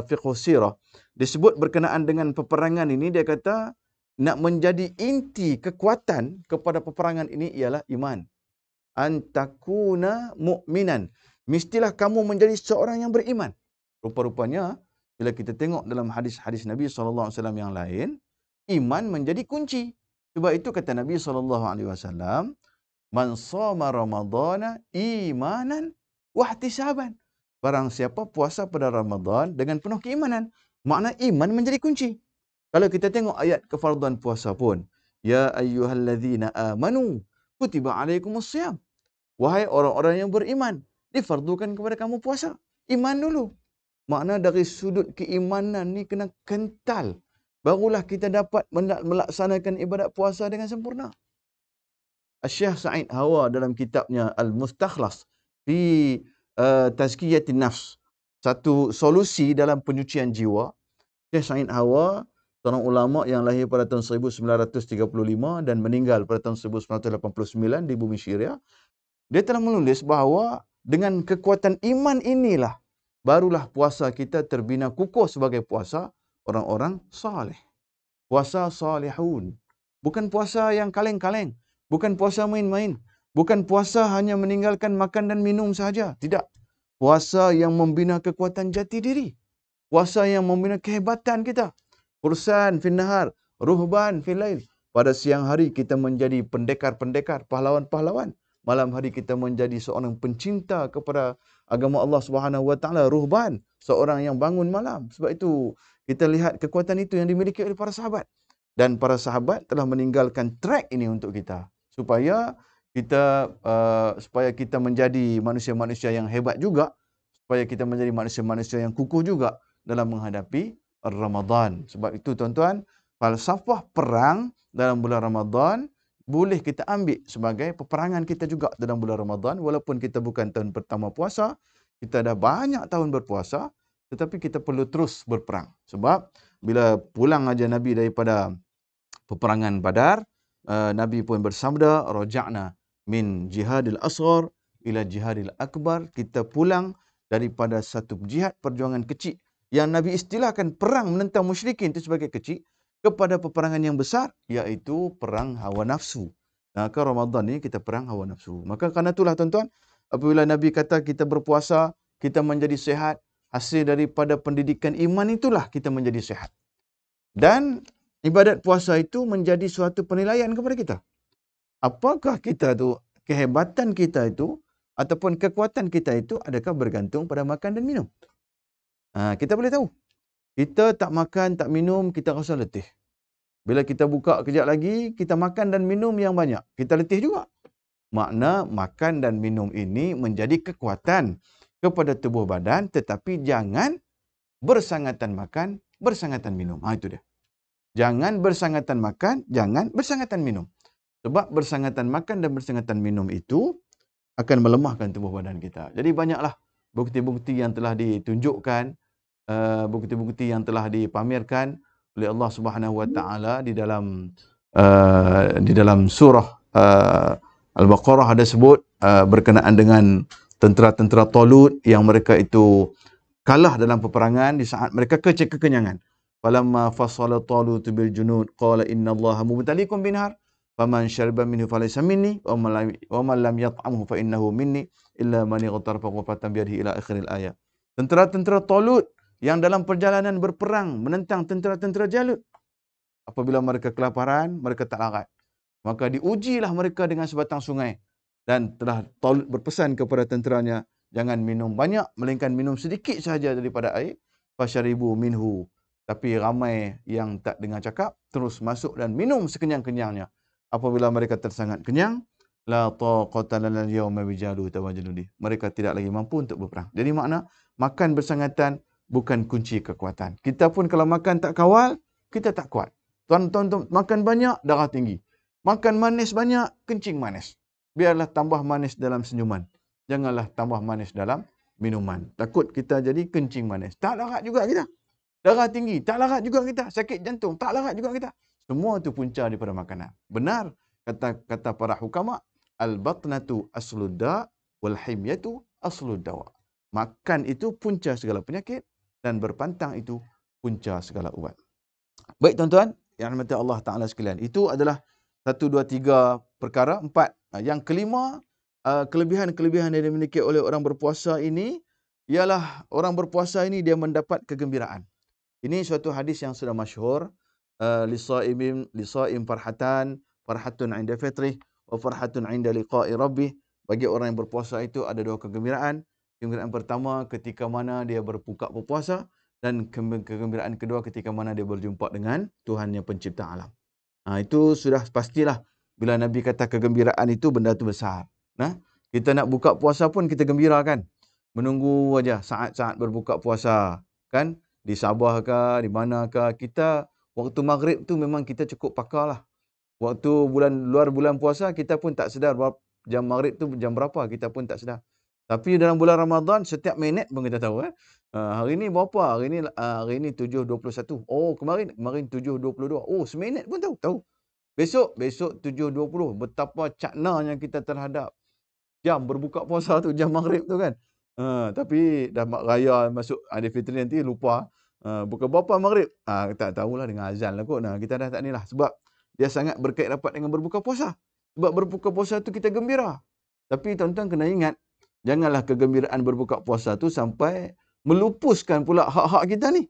Fiqh Sirah disebut berkenaan dengan peperangan ini, dia kata nak menjadi inti kekuatan kepada peperangan ini ialah iman. Antakuna mu'minan. Mestilah kamu menjadi seorang yang beriman. Rupa-rupanya bila kita tengok dalam hadis-hadis Nabi SAW yang lain, iman menjadi kunci. Sebab itu kata Nabi SAW, man shoma ramadhana imanan wahtisaban. Barang siapa puasa pada Ramadan dengan penuh keimanan, makna iman menjadi kunci. Kalau kita tengok ayat kefarduan puasa pun, ya ayyuhallazina amanu kutiba alaikumusiyam. Wahai orang-orang yang beriman, difardukan kepada kamu puasa. Iman dulu. Makna dari sudut keimanan ni kena kental. Barulah kita dapat melaksanakan ibadat puasa dengan sempurna. Syekh Sa'id Hawa dalam kitabnya Al-Mustakhlas fi Tazkiyatin Nafs, satu solusi dalam penyucian jiwa. Syekh Sa'id Hawa seorang ulama yang lahir pada tahun 1935 dan meninggal pada tahun 1989 di bumi Syria. Dia telah menulis bahawa dengan kekuatan iman inilah barulah puasa kita terbina kukuh sebagai puasa orang-orang saleh. Puasa salihun. Bukan puasa yang kaleng-kaleng. Bukan puasa main-main. Bukan puasa hanya meninggalkan makan dan minum sahaja. Tidak. Puasa yang membina kekuatan jati diri. Puasa yang membina kehebatan kita. Fursan fil nahar, ruhban fil lail. Pada siang hari kita menjadi pendekar-pendekar, pahlawan-pahlawan. Malam hari kita menjadi seorang pencinta kepada agama Allah Subhanahu Wa Taala, ruhban, seorang yang bangun malam. Sebab itu kita lihat kekuatan itu yang dimiliki oleh para sahabat. Dan para sahabat telah meninggalkan track ini untuk kita supaya kita menjadi manusia-manusia yang hebat juga, supaya kita menjadi manusia-manusia yang kukuh juga dalam menghadapi Ramadan. Sebab itu tuan-tuan, falsafah perang dalam bulan Ramadan boleh kita ambil sebagai peperangan kita juga dalam bulan Ramadan, walaupun kita bukan tahun pertama puasa, kita dah banyak tahun berpuasa, tetapi kita perlu terus berperang. Sebab bila pulang aja Nabi daripada peperangan Badar, Nabi pun bersabda, raja'na min jihadil asghar ila jihadil akbar. Kita pulang daripada satu jihad perjuangan kecil yang Nabi istilahkan perang menentang musyrikin itu sebagai kecil, kepada peperangan yang besar, iaitu perang hawa nafsu. Maka Ramadan ni kita perang hawa nafsu. Maka kerana itulah tuan-tuan, apabila Nabi kata kita berpuasa, kita menjadi sihat, hasil daripada pendidikan iman itulah kita menjadi sihat. Dan ibadat puasa itu menjadi suatu penilaian kepada kita. Apakah kita tu, kehebatan kita itu, ataupun kekuatan kita itu, adakah bergantung pada makan dan minum? Kita boleh tahu. Kita tak makan, tak minum, kita rasa letih. Bila kita buka kejap lagi, kita makan dan minum yang banyak. Kita letih juga. Makna makan dan minum ini menjadi kekuatan kepada tubuh badan, tetapi jangan bersangatan makan, bersangatan minum. Itu dia. Jangan bersangatan makan, jangan bersangatan minum. Sebab bersangatan makan dan bersangatan minum itu akan melemahkan tubuh badan kita. Jadi banyaklah bukti-bukti yang telah ditunjukkan, bukti-bukti yang telah dipamerkan oleh Allah Subhanahu Wa Taala di dalam surah Al-Baqarah ada sebut berkenaan dengan tentera-tentera Talut yang mereka itu kalah dalam peperangan di saat mereka kekenyangan. Falamma fasala Talut bil junud qala innallaha mubtaliikum binhar faman syariba minhu falaysa minni wa man lam yat'amhu fa innahu minni illa man ightarafa ghurfatan bi yadihi ila akhiril ayat. Tentera-tentera Talut yang dalam perjalanan berperang menentang tentera-tentera Jalut, apabila mereka kelaparan, mereka tak larat. Maka diujilah mereka dengan sebatang sungai. Dan telah Talut berpesan kepada tenteranya, jangan minum banyak, melainkan minum sedikit sahaja daripada air. Fasyaribu minhu. Tapi ramai yang tak dengar cakap, terus masuk dan minum sekenyang-kenyangnya. Apabila mereka tersangat kenyang, la taqata lana al-yawma bijalu tawajjaludi. Mereka tidak lagi mampu untuk berperang. Jadi makna, makan bersangatan bukan kunci kekuatan. Kita pun kalau makan tak kawal, kita tak kuat. Tuan-tuan makan banyak, darah tinggi. Makan manis banyak, kencing manis. Biarlah tambah manis dalam senyuman. Janganlah tambah manis dalam minuman. Takut kita jadi kencing manis. Tak larat juga kita. Darah tinggi, tak larat juga kita. Sakit jantung, tak larat juga kita. Semua itu punca daripada makanan. Benar kata para hukama, al-batnatu aslud da' wal himyatu aslud dawa. Makan itu punca segala penyakit dan berpantang itu punca segala ubat. Baik tuan-tuan, yang dirahmati Allah Ta'ala sekalian. Itu adalah 1, 2, 3 perkara. 4. Yang kelima, kelebihan-kelebihan yang dimiliki oleh orang berpuasa ini, ialah orang berpuasa ini dia mendapat kegembiraan. Ini suatu hadis yang sudah masyhur. Lisa'im farhatun 'inda fitrih wa farhatun 'inda liqa'i rabbih. Bagi orang yang berpuasa itu ada 2 kegembiraan. Kegembiraan pertama ketika mana dia berbuka berpuasa, dan kegembiraan kedua ketika mana dia berjumpa dengan Tuhan yang pencipta alam. Itu sudah pastilah bila Nabi kata kegembiraan itu benda itu besar. Kita nak buka puasa pun kita gembira kan. Menunggu aja saat-saat berbuka puasa kan, di Sabah ke, di manakah. Kita waktu maghrib tu memang kita cukup pakarlah. Waktu luar bulan puasa kita pun tak sedar jam maghrib tu jam berapa, kita pun tak sedar. Tapi dalam bulan Ramadan setiap minit pun kita tahu hari ni berapa? Hari ni 7.21. Oh, kemarin 7.22. Oh, seminit pun tahu. Besok 7.20. Betapa caknanya kita terhadap jam berbuka puasa tu, jam maghrib tu kan. Tapi dah raya masuk Aidilfitri nanti lupa. Bukan berapa maghrib? Tak tahulah dengan azan lah kot. Kita dah tak ni lah. Sebab dia sangat berkait rapat dengan berbuka puasa. Sebab berbuka puasa tu kita gembira. Tapi tuan-tuan kena ingat, janganlah kegembiraan berbuka puasa tu sampai melupuskan pula hak-hak kita ni.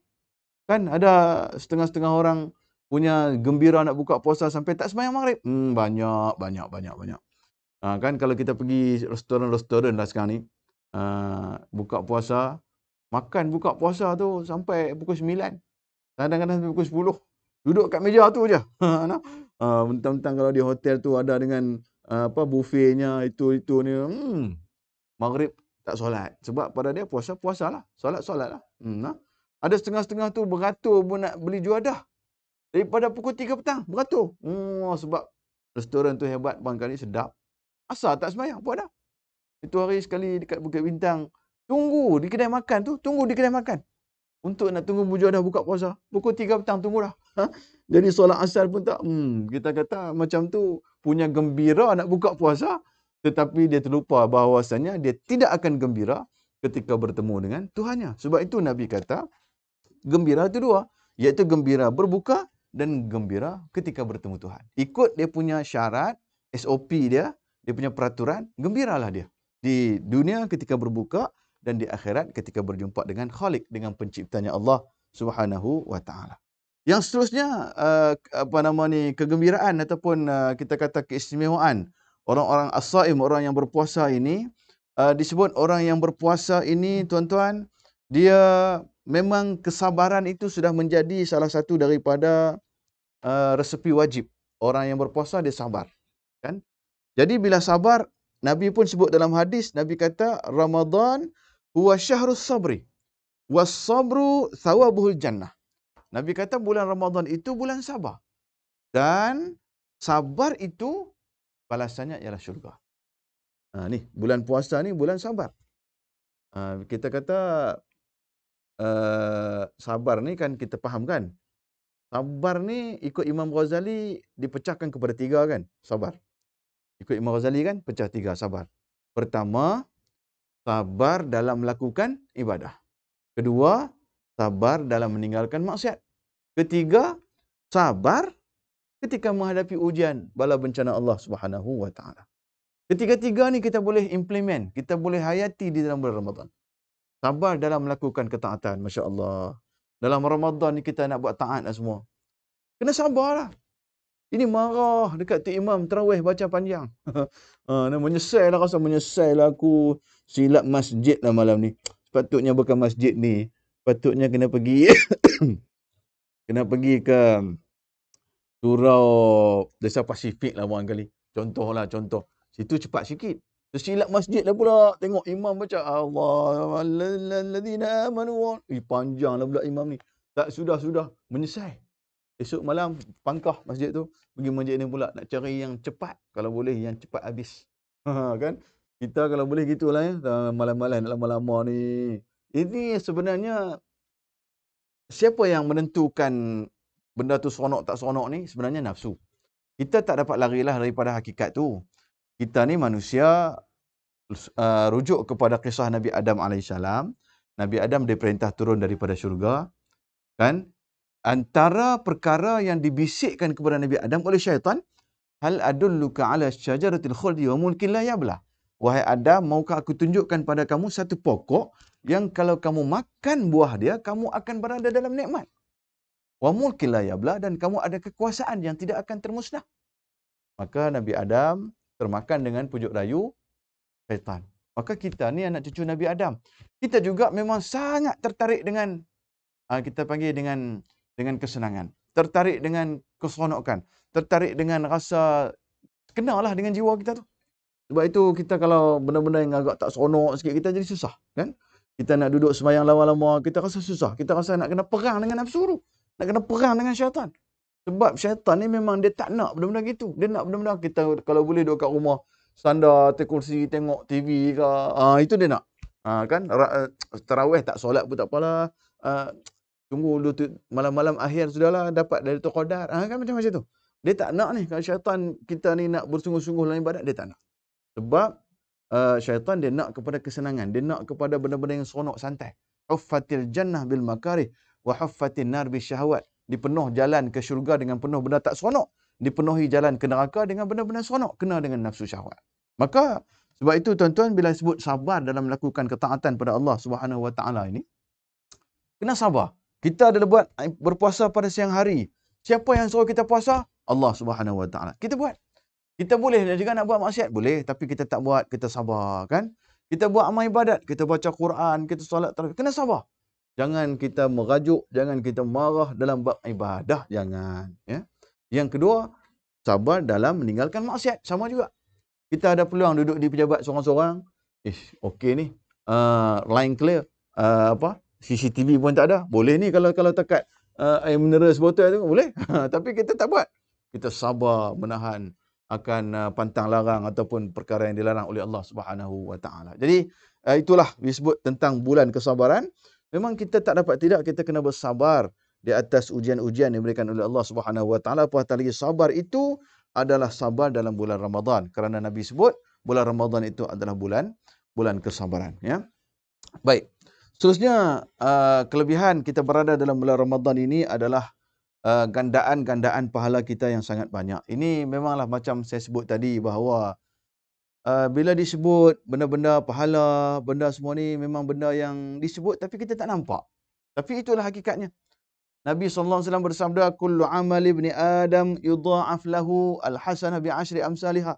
Kan ada setengah-setengah orang punya gembira nak buka puasa sampai tak sembahyang maghrib. Banyak. Kan kalau kita pergi restoran lah sekarang ni, buka puasa, makan buka puasa tu sampai pukul 9. Kadang-kadang sampai pukul 10. Duduk kat meja tu je. Mentang-mentang kalau di hotel tu ada dengan buffetnya itu ni. Maghrib tak solat. Sebab pada dia puasa-puasalah. Solat-solat lah. Ada setengah-setengah tu beratur pun nak beli juadah. Daripada pukul 3 petang, beratur. Sebab restoran tu hebat, barangkali sedap. Asal tak sembahyang, buat dah. Itu hari sekali dekat Bukit Bintang, tunggu di kedai makan tu, tunggu di kedai makan. Untuk nak tunggu bujudah buka puasa. Pukul 3 petang tunggu dah. Jadi solat asar pun tak. Kita kata macam tu punya gembira nak buka puasa. Tetapi dia terlupa bahawasanya dia tidak akan gembira ketika bertemu dengan Tuhannya. Sebab itu Nabi kata, gembira itu dua. Iaitu gembira berbuka dan gembira ketika bertemu Tuhan. Ikut dia punya syarat, SOP dia punya peraturan, gembiralah dia. Di dunia ketika berbuka dan di akhirat ketika berjumpa dengan Khalik, dengan penciptanya Allah Subhanahu wa taala. Yang seterusnya kegembiraan ataupun kita kata keistimewaan orang-orang as-saim, orang yang berpuasa ini, disebut orang yang berpuasa ini, tuan-tuan, dia memang kesabaran itu sudah menjadi salah satu daripada resepi wajib. Orang yang berpuasa dia sabar, kan? Jadi bila sabar, Nabi pun sebut dalam hadis, Nabi kata Ramadan huwa syahrus sabri was sabru thawabuhul jannah. Nabi kata bulan Ramadan itu bulan sabar. Dan sabar itu balasannya ialah syurga. Ni bulan puasa ni bulan sabar. Kita kata sabar ni kan kita faham kan? Sabar ni ikut Imam Ghazali dipecahkan kepada 3 kan? Sabar. Ikut Imam Ghazali kan pecah 3 sabar. Pertama, sabar dalam melakukan ibadah. Kedua, sabar dalam meninggalkan maksiat. Ketiga, sabar ketika menghadapi ujian bala bencana Allah Subhanahu wa taala. Ketiga-tiga ni kita boleh implement, kita boleh hayati di dalam bulan Ramadan. Sabar dalam melakukan ketaatan, masya-Allah. Dalam Ramadan ni kita nak buat taat lah semua. Kena sabarlah. Ini marah dekat tu imam tarawih baca panjang. Menyesal lah, rasa menyesal lah aku silap masjid lah malam ni. Sepatutnya bukan masjid ni. Sepatutnya kena pergi kena pergi ke surau Desa Pasifik lah barangkali. Contoh. Situ cepat sikit. Tersilap masjid lah pula. Tengok imam baca Allah alladzina amanu. Panjang lah pula imam ni. Tak sudah menyesal. Esok malam pangkah masjid tu, pergi masjid ni pula nak cari yang cepat, kalau boleh yang cepat habis. Kan? Kita kalau boleh gitulah ya, malam-malam nak lama-lama ni. Ini sebenarnya siapa yang menentukan benda tu seronok tak seronok ni? Sebenarnya nafsu. Kita tak dapat larilah daripada hakikat tu. Kita ni manusia, rujuk kepada kisah Nabi Adam AS. Nabi Adam diperintah turun daripada syurga, kan? Antara perkara yang dibisikkan kepada Nabi Adam oleh syaitan, hal adulluka ala syajaratil khuldi wa mulkin la yabla. Wahai Adam, maukah aku tunjukkan pada kamu satu pokok yang kalau kamu makan buah dia, kamu akan berada dalam nikmat. Wa mulkin la yabla, dan kamu ada kekuasaan yang tidak akan termusnah. Maka Nabi Adam termakan dengan pujuk rayu syaitan. Maka kita ni anak cucu Nabi Adam. Kita juga memang sangat tertarik dengan, kita panggil dengan kesenangan. Tertarik dengan keseronokan. Tertarik dengan rasa, kenalah dengan jiwa kita tu. Sebab itu kita kalau benda-benda yang agak tak seronok sikit, kita jadi susah. Kan? Kita nak duduk sembahyang lama-lama, kita rasa susah. Kita rasa nak kena perang dengan nafsu tu. Nak kena perang dengan syaitan. Sebab syaitan ni memang dia tak nak benda-benda gitu. Dia nak benda-benda kita kalau boleh duduk kat rumah, sandar atas kursi, tengok TV ke. Itu dia nak. Kan? Tarawih tak solat pun tak apalah. Tunggu dulu malam-malam akhir sudahlah dapat dari Qadar. Kan macam tu. Dia tak nak ni. Kalau syaitan kita ni nak bersungguh-sungguh dalam ibadat, dia tak nak. Sebab syaitan dia nak kepada kesenangan. Dia nak kepada benda-benda yang seronok, santai. Huffatil jannah bil makarih wa huffatin nar bil syahwat. Dipenuh jalan ke syurga dengan penuh benda tak seronok. Dipenuhi jalan ke neraka dengan benda-benda seronok. Kena dengan nafsu syahwat. Maka sebab itu tuan-tuan, bila sebut sabar dalam melakukan ketaatan pada Allah Subhanahu wa taala ini, kena sabar. Kita adalah buat berpuasa pada siang hari. Siapa yang suruh kita puasa? Allah Subhanahu wa taala. Kita buat. Kita boleh juga nak buat maksiat, boleh, tapi kita tak buat, kita sabar, kan? Kita buat amal ibadat, kita baca Quran, kita solat tarawih, kena sabar. Jangan kita merajuk, jangan kita marah dalam bab ibadah, jangan, ya. Yang kedua, sabar dalam meninggalkan maksiat, sama juga. Kita ada peluang duduk di pejabat seorang-seorang, okey ni, line clear, CCTV pun tak ada. Boleh ni kalau takat air mineral sebotol tu boleh. Tapi kita tak buat. Kita sabar menahan akan pantang larang ataupun perkara yang dilarang oleh Allah Subhanahu wa taala. Jadi itulah disebut tentang bulan kesabaran. Memang kita tak dapat tidak, kita kena bersabar di atas ujian-ujian yang diberikan oleh Allah Subhanahu wa taala. Apatah lagi sabar itu adalah sabar dalam bulan Ramadan, kerana Nabi sebut bulan Ramadan itu adalah bulan kesabaran, ya. Baik. Seterusnya, kelebihan kita berada dalam bulan Ramadan ini adalah gandaan-gandaan pahala kita yang sangat banyak. Ini memanglah macam saya sebut tadi bahawa bila disebut benda-benda pahala, benda semua ni memang benda yang disebut tapi kita tak nampak. Tapi itulah hakikatnya. Nabi SAW bersabda, kullu amal ibni Adam yudha'af lahu al-hasanah bi'ashri amsalihah.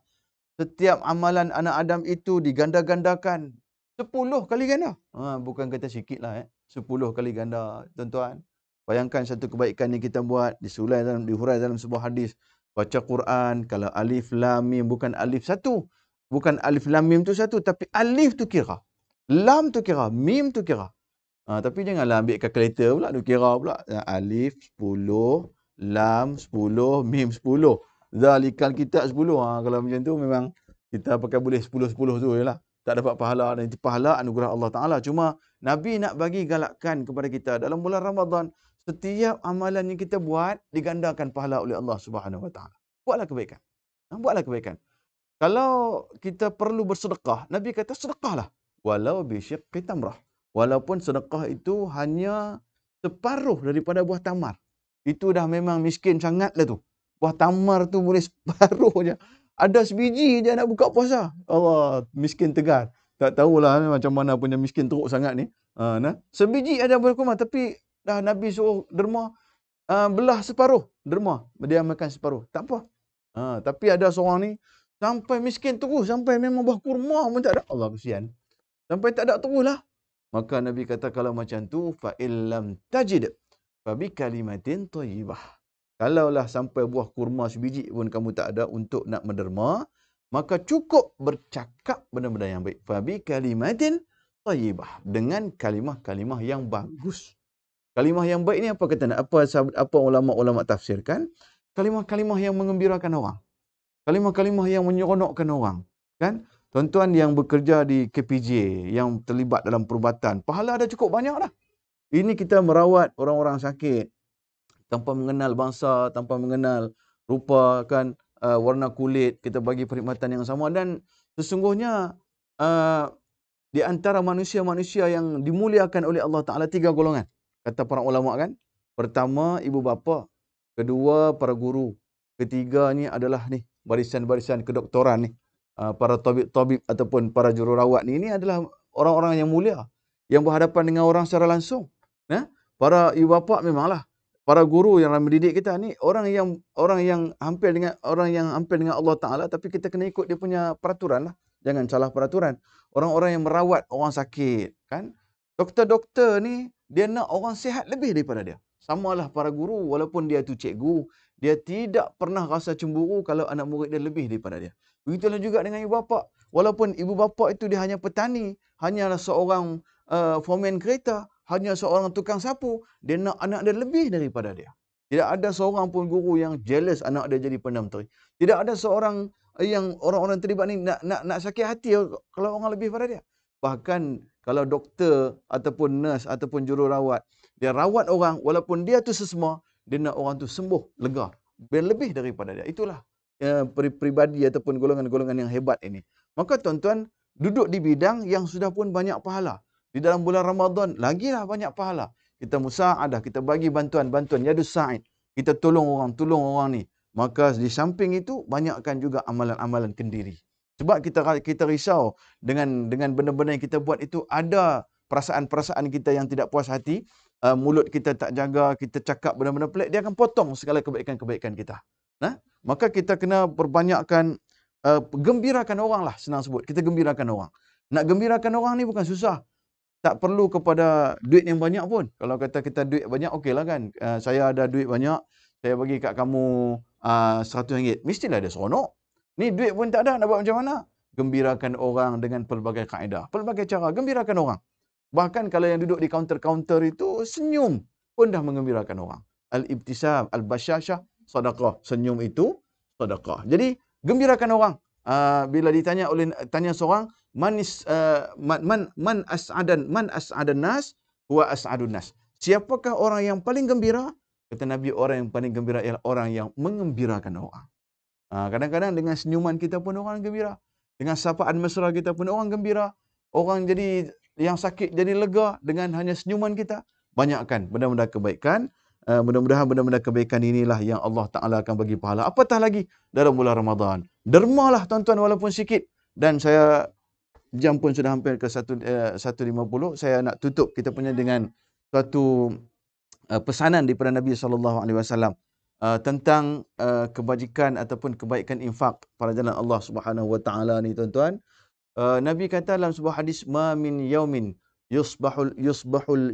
Setiap amalan anak Adam itu diganda-gandakan 10 kali ganda. Bukan kata sikit lah, 10 kali ganda, tuan-tuan. Bayangkan satu kebaikan yang kita buat, dihurai dalam sebuah hadis. Baca Quran, kalau alif lam mim, bukan alif satu. Bukan alif lam mim tu satu, tapi alif tu kira. Lam tu kira, mim tu kira. Tapi janganlah ambil kalkulator pula, tu kira pula. Alif 10, lam 10, mim 10. Zalikal kitab 10. Kalau macam tu memang kita pakai boleh 10-10 tu je lah. Tak dapat pahala, dan itu pahala anugerah Allah Ta'ala. Cuma Nabi nak bagi galakkan kepada kita dalam bulan Ramadan, setiap amalan yang kita buat digandakan pahala oleh Allah Subhanahu Wa Ta'ala. Buatlah kebaikan. Buatlah kebaikan. Kalau kita perlu bersedekah, Nabi kata sedekahlah. Walau bisyiqqi tamrah. Walaupun sedekah itu hanya separuh daripada buah tamar. Itu dah memang miskin sangat lah tu. Buah tamar tu boleh separuh je. Ada sebiji je nak buka puasa. Allah, miskin tegar. Tak tahulah macam mana punya miskin teruk sangat ni. Sebiji ada boleh kurma, tapi dah Nabi suruh derma, belah separuh. Derma, dia makan separuh. Tak apa. Tapi ada seorang ni, sampai miskin terus, sampai memang buah kurma pun tak ada. Allah kesian. Sampai tak ada teruslah. Maka Nabi kata kalau macam tu, fa illam tajid fa bi kalimatin thayyibah. Kalaulah sampai buah kurma sebiji pun kamu tak ada untuk nak menderma, maka cukup bercakap benda-benda yang baik. Fa bi kalimatin thayyibah, dengan kalimah-kalimah yang bagus. Kalimah yang baik ni apa kata nak? Apa ulama-ulama tafsirkan? Kalimah-kalimah yang mengembirakan orang. Kalimah-kalimah yang menyeronokkan orang. Kan? Tuan-tuan yang bekerja di KPJ, yang terlibat dalam perubatan, pahala ada cukup banyak dah. Ini kita merawat orang-orang sakit tanpa mengenal bangsa, tanpa mengenal rupa, kan, warna kulit, kita bagi perkhidmatan yang sama. Dan sesungguhnya di antara manusia-manusia yang dimuliakan oleh Allah Ta'ala 3 golongan. Kata para ulama kan. Pertama, ibu bapa. Kedua, para guru. Ketiga ni adalah ni, barisan-barisan kedoktoran ni. Para tabib-tabib ataupun para jururawat ni. Ini adalah orang-orang yang mulia. Yang berhadapan dengan orang secara langsung. Para ibu bapa memanglah. Para guru yang mendidik kita ni orang yang hampir dengan Allah Ta'ala, tapi kita kena ikut dia punya peraturan lah. Jangan salah peraturan. Orang-orang yang merawat orang sakit, kan? Doktor-doktor ni dia nak orang sihat lebih daripada dia. Samalah para guru, walaupun dia tu cikgu, dia tidak pernah rasa cemburu kalau anak murid dia lebih daripada dia. Begitulah juga dengan ibu bapa. Walaupun ibu bapa itu dia hanya petani, hanyalah seorang foreman kereta, hanya seorang tukang sapu, dia nak anak dia lebih daripada dia. Tidak ada seorang pun guru yang jealous anak dia jadi Perdana Menteri. Tidak ada seorang yang orang-orang terlibat ni nak sakit hati kalau orang lebih pada dia. Bahkan kalau doktor ataupun nurse ataupun jururawat, dia rawat orang walaupun dia tu sesama, dia nak orang tu sembuh, lega, lebih daripada dia. Itulah peribadi ataupun golongan-golongan yang hebat ini. Maka tuan-tuan, duduk di bidang yang sudah pun banyak pahala. Di dalam bulan Ramadan, lagilah banyak pahala. Kita musa'adah, kita bagi bantuan-bantuan, yadus sa'id. Kita tolong orang ni. Maka di samping itu, banyakkan juga amalan-amalan kendiri. Sebab kita risau dengan benda-benda yang kita buat itu, ada perasaan-perasaan kita yang tidak puas hati, mulut kita tak jaga, kita cakap benda-benda pelik, dia akan potong segala kebaikan-kebaikan kita. Maka kita kena perbanyakkan, gembirakan orang lah, senang sebut. Kita gembirakan orang. Nak gembirakan orang ni bukan susah. Tak perlu kepada duit yang banyak pun. Kalau kata kita duit banyak, okeylah kan. Saya ada duit banyak, saya bagi kat kamu RM100. Mestilah ada seronok. Ni duit pun tak ada, nak buat macam mana? Gembirakan orang dengan pelbagai kaedah. Pelbagai cara, gembirakan orang. Bahkan kalau yang duduk di kaunter-kaunter itu senyum pun dah mengembirakan orang. Al-ibtisam, al-basyashah, sedekah. Senyum itu sedekah. Jadi gembirakan orang. Bila tanya seorang, man as'adan nas huwa as'adun nas. Siapakah orang yang paling gembira? Kata Nabi, orang yang paling gembira ialah orang yang mengembirakan orang. Kadang-kadang dengan senyuman kita pun orang gembira. Dengan sapaan mesra kita pun orang gembira. Orang jadi yang sakit jadi lega dengan hanya senyuman kita. Banyakkan benda-benda kebaikan. Mudah-mudahan benda-benda kebaikan inilah yang Allah Ta'ala akan bagi pahala. Apatah lagi dalam bulan Ramadan. Dermalah tuan-tuan walaupun sikit. Dan saya, jam pun sudah hampir ke 1.50. Saya nak tutup kita punya dengan suatu pesanan daripada Nabi SAW tentang kebajikan ataupun kebaikan infak pada jalan Allah Subhanahu Wa Taala ni tuan-tuan. Nabi kata dalam sebuah hadis, ma min yaumin yusbihul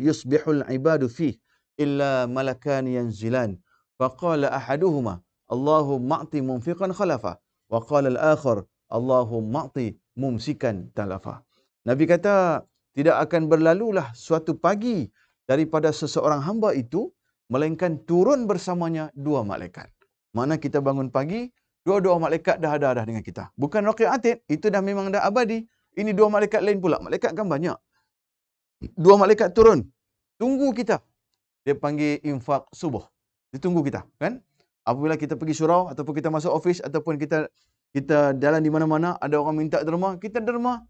ibadu fih illa malakan yanzilan. Faqala ahaduhuma Allahumma a'ti munfiqan khalafa wa qala al-akhar Allahumma a'ti mumsikan talafa. Nabi kata tidak akan berlalulah suatu pagi daripada seseorang hamba itu melainkan turun bersamanya dua malaikat. Mana kita bangun pagi, dua-dua malaikat dah ada dengan kita. Bukan raqib atid, itu dah memang dah abadi. Ini dua malaikat lain pula. Malaikat kan banyak. Dua malaikat turun, tunggu kita. Dia panggil infak subuh. Dia tunggu kita, kan? Apabila kita pergi surau ataupun kita masuk office ataupun kita jalan di mana-mana, ada orang minta derma, kita derma.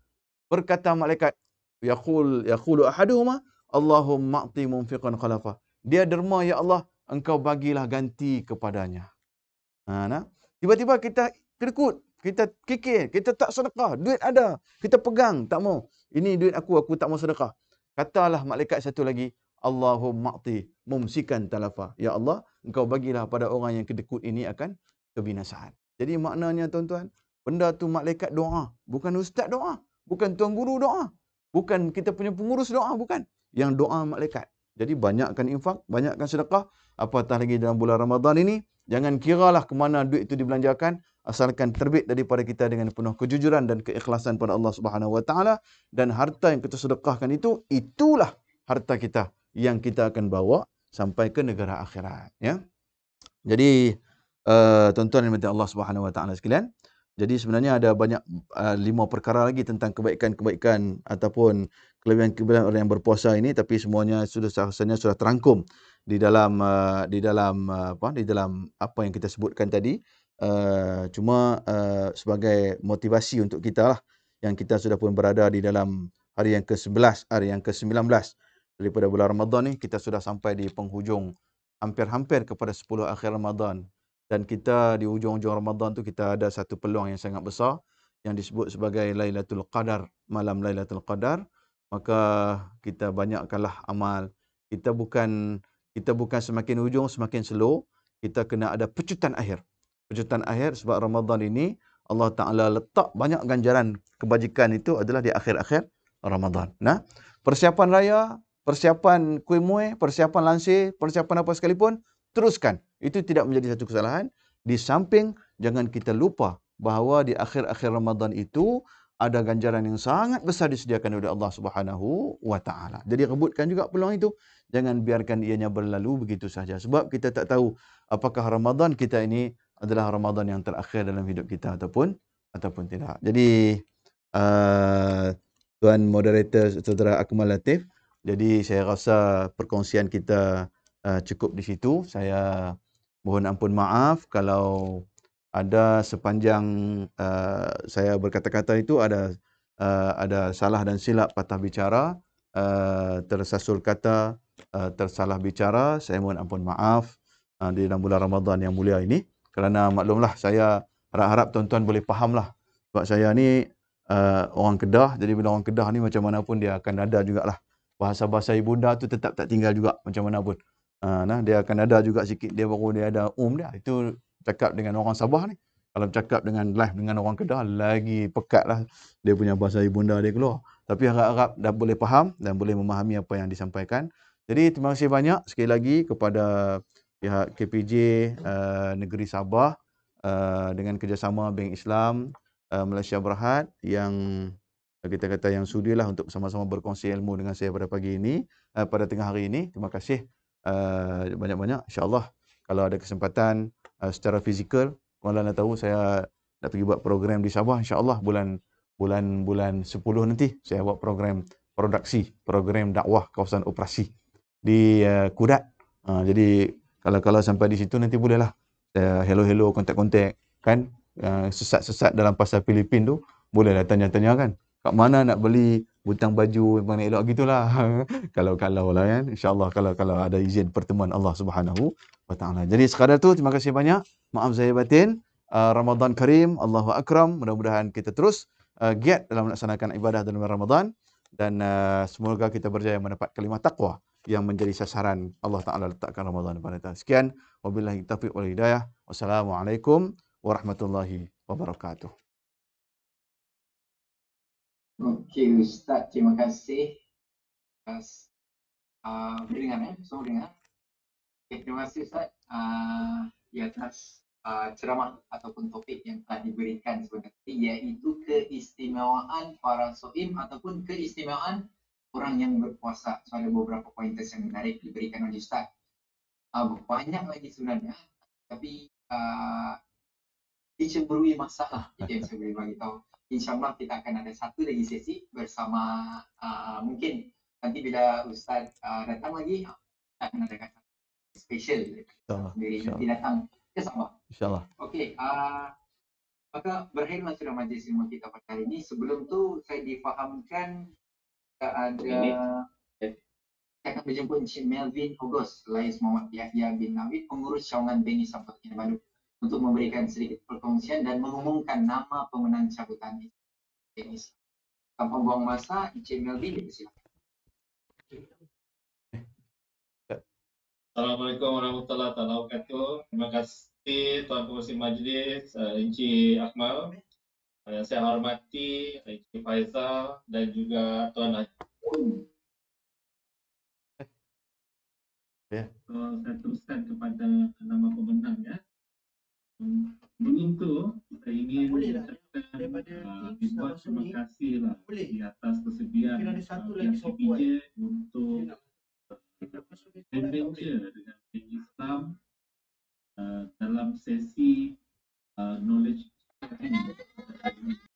Berkata malaikat, yaqulu ahaduhuma Allahumma a'ti munfiqan khalafa. Dia derma, ya Allah, engkau bagilah ganti kepadanya. Tiba-tiba kita kedekut, kita kikir, kita tak sedekah, duit ada, kita pegang, tak mau. Ini duit aku tak mau sedekah. Katalah malaikat satu lagi, Allahumma a'ti mumsikan talafa. Ya Allah, engkau bagilah pada orang yang kedekut ini akan kebinasaan. Jadi maknanya tuan-tuan, benda tu malaikat doa, bukan ustaz doa, bukan tuan guru doa, bukan kita punya pengurus doa, bukan. Yang doa malaikat. Jadi banyakkan infak, banyakkan sedekah, apatah lagi dalam bulan Ramadan ini. Jangan kiralah ke mana duit itu dibelanjakan, asalkan terbit daripada kita dengan penuh kejujuran dan keikhlasan pada Allah Subhanahu Wa Taala, dan harta yang kita sedekahkan itu, itulah harta kita yang kita akan bawa sampai ke negara akhirat, ya. Jadi tuan-tuan yang dirahmati Allah Subhanahu Wa Taala sekalian, jadi sebenarnya ada banyak 5 perkara lagi tentang kebaikan-kebaikan ataupun kelebihan-kelebihan orang yang berpuasa ini, tapi semuanya rasanya sudah terangkum di dalam apa yang kita sebutkan tadi. Cuma sebagai motivasi untuk kita lah, yang kita sudah pun berada di dalam hari yang ke-11, hari yang ke-19 daripada bulan Ramadan ni. Kita sudah sampai di penghujung, hampir-hampir kepada 10 akhir Ramadan. Dan kita di ujung-ujung Ramadan tu kita ada satu peluang yang sangat besar yang disebut sebagai Lailatul Qadar, malam Lailatul Qadar. Maka kita banyakkanlah amal. Kita bukan semakin hujung semakin slow. Kita kena ada pecutan akhir. Pecutan akhir sebab Ramadan ini Allah Ta'ala letak banyak ganjaran kebajikan itu adalah di akhir-akhir Ramadan. Nah, persiapan raya, persiapan kuih muih, persiapan lansir, persiapan apa sekalipun, teruskan. Itu tidak menjadi satu kesalahan. Di samping, jangan kita lupa bahawa di akhir-akhir Ramadan itu ada ganjaran yang sangat besar disediakan oleh Allah Subhanahu Wa Taala. Jadi rebutkan juga peluang itu. Jangan biarkan ianya berlalu begitu saja. Sebab kita tak tahu apakah Ramadan kita ini adalah Ramadan yang terakhir dalam hidup kita ataupun tidak. Jadi Tuan Moderator Saudara Akmal Latif, jadi saya rasa perkongsian kita cukup di situ. Saya mohon ampun maaf kalau ada sepanjang saya berkata-kata itu ada salah dan silap patah bicara, tersasul kata, tersalah bicara. Saya mohon ampun maaf di dalam bulan Ramadan yang mulia ini. Kerana maklumlah, saya harap-harap tuan-tuan boleh fahamlah. Sebab saya ni orang Kedah, jadi bila orang Kedah ni macam mana pun dia akan ada jugalah bahasa-bahasa ibunda tu tetap tak tinggal juga macam mana pun. Dia akan ada juga sikit, dia baru dia ada dia. Itu cakap dengan orang Sabah ni. Kalau cakap dengan live dengan orang Kedah, lagi pekat lah dia punya bahasa ibunda dia keluar. Tapi harap-harap dah boleh faham dan boleh memahami apa yang disampaikan. Jadi terima kasih banyak sekali lagi kepada pihak KPJ Negeri Sabah dengan kerjasama Bank Islam Malaysia Berhad yang kita kata yang sudilah untuk sama-sama berkongsi ilmu dengan saya pada pagi ini, pada tengah hari ini. Terima kasih banyak-banyak. InsyaAllah kalau ada kesempatan secara fizikal, Maulana tahu saya nak pergi buat program di Sabah, insyaAllah bulan 10 nanti saya buat program produksi, program dakwah kawasan operasi di Kudat. Jadi kalau sampai di situ nanti bolehlah saya hello kontak-kontak kan, sesat-sesat dalam pasar Filipin tu bolehlah tanya-tanya kan. Kat mana nak beli butang baju yang paling elok gitulah. Kalau lah kan, insya-Allah kalau ada izin pertemuan Allah Subhanahu wa taala. Jadi sekadar tu, terima kasih banyak. Maaf zahir batin. Ramadan Karim, Allahu Akram. Mudah-mudahan kita terus giat dalam melaksanakan ibadah dalam Ramadan dan semoga kita berjaya mendapat kalimah taqwa yang menjadi sasaran Allah Taala letakkan Ramadan pada kita. Sekian, wabillahi taufiq wal hidayah. Wassalamualaikum warahmatullahi wabarakatuh. Okey Ustaz, terima kasih atas dengar semua dengar. Okay, terima kasih Ustaz di atas ceramah ataupun topik yang telah diberikan sebenarnya, iaitu keistimewaan para sohim ataupun keistimewaan orang yang berpuasa. So ada beberapa pointers yang menarik diberikan oleh Ustaz. Banyak lagi sebenarnya, tapi diceburui masalah itu yang saya boleh bagi tahu. InsyaAllah kita akan ada satu lagi sesi bersama mungkin nanti bila Ustaz datang lagi akan ada kata special sendiri nanti datang ke Sabah. InsyaAllah. Okey, maka berakhirlah sudah majlis ilmu kita pada hari ini. Sebelum tu saya difahamkan ada saya akan berjumpa Encik Melvin Ogos, Lais Muhammad Yahya bin Nawid, pengurus cawangan Beni Sabah Kinabalu, untuk memberikan sedikit perkongsian dan mengumumkan nama pemenang cabutan ini. Tanpa buang masa, Encik Melvin dipersilakan. Assalamualaikum warahmatullahi wabarakatuh. Terima kasih Tuan Pengerusi Majlis Encik Akmal. Yang saya hormati Encik Faizal dan juga Tuan Haji. So, saya teruskan kepada nama pemenang ya. Sebelum tu, saya ingin mengucapkan ribuan terima kasih lah di atas kesediaan pihak PPJ untuk adventure dengan Islam dalam sesi knowledge sharing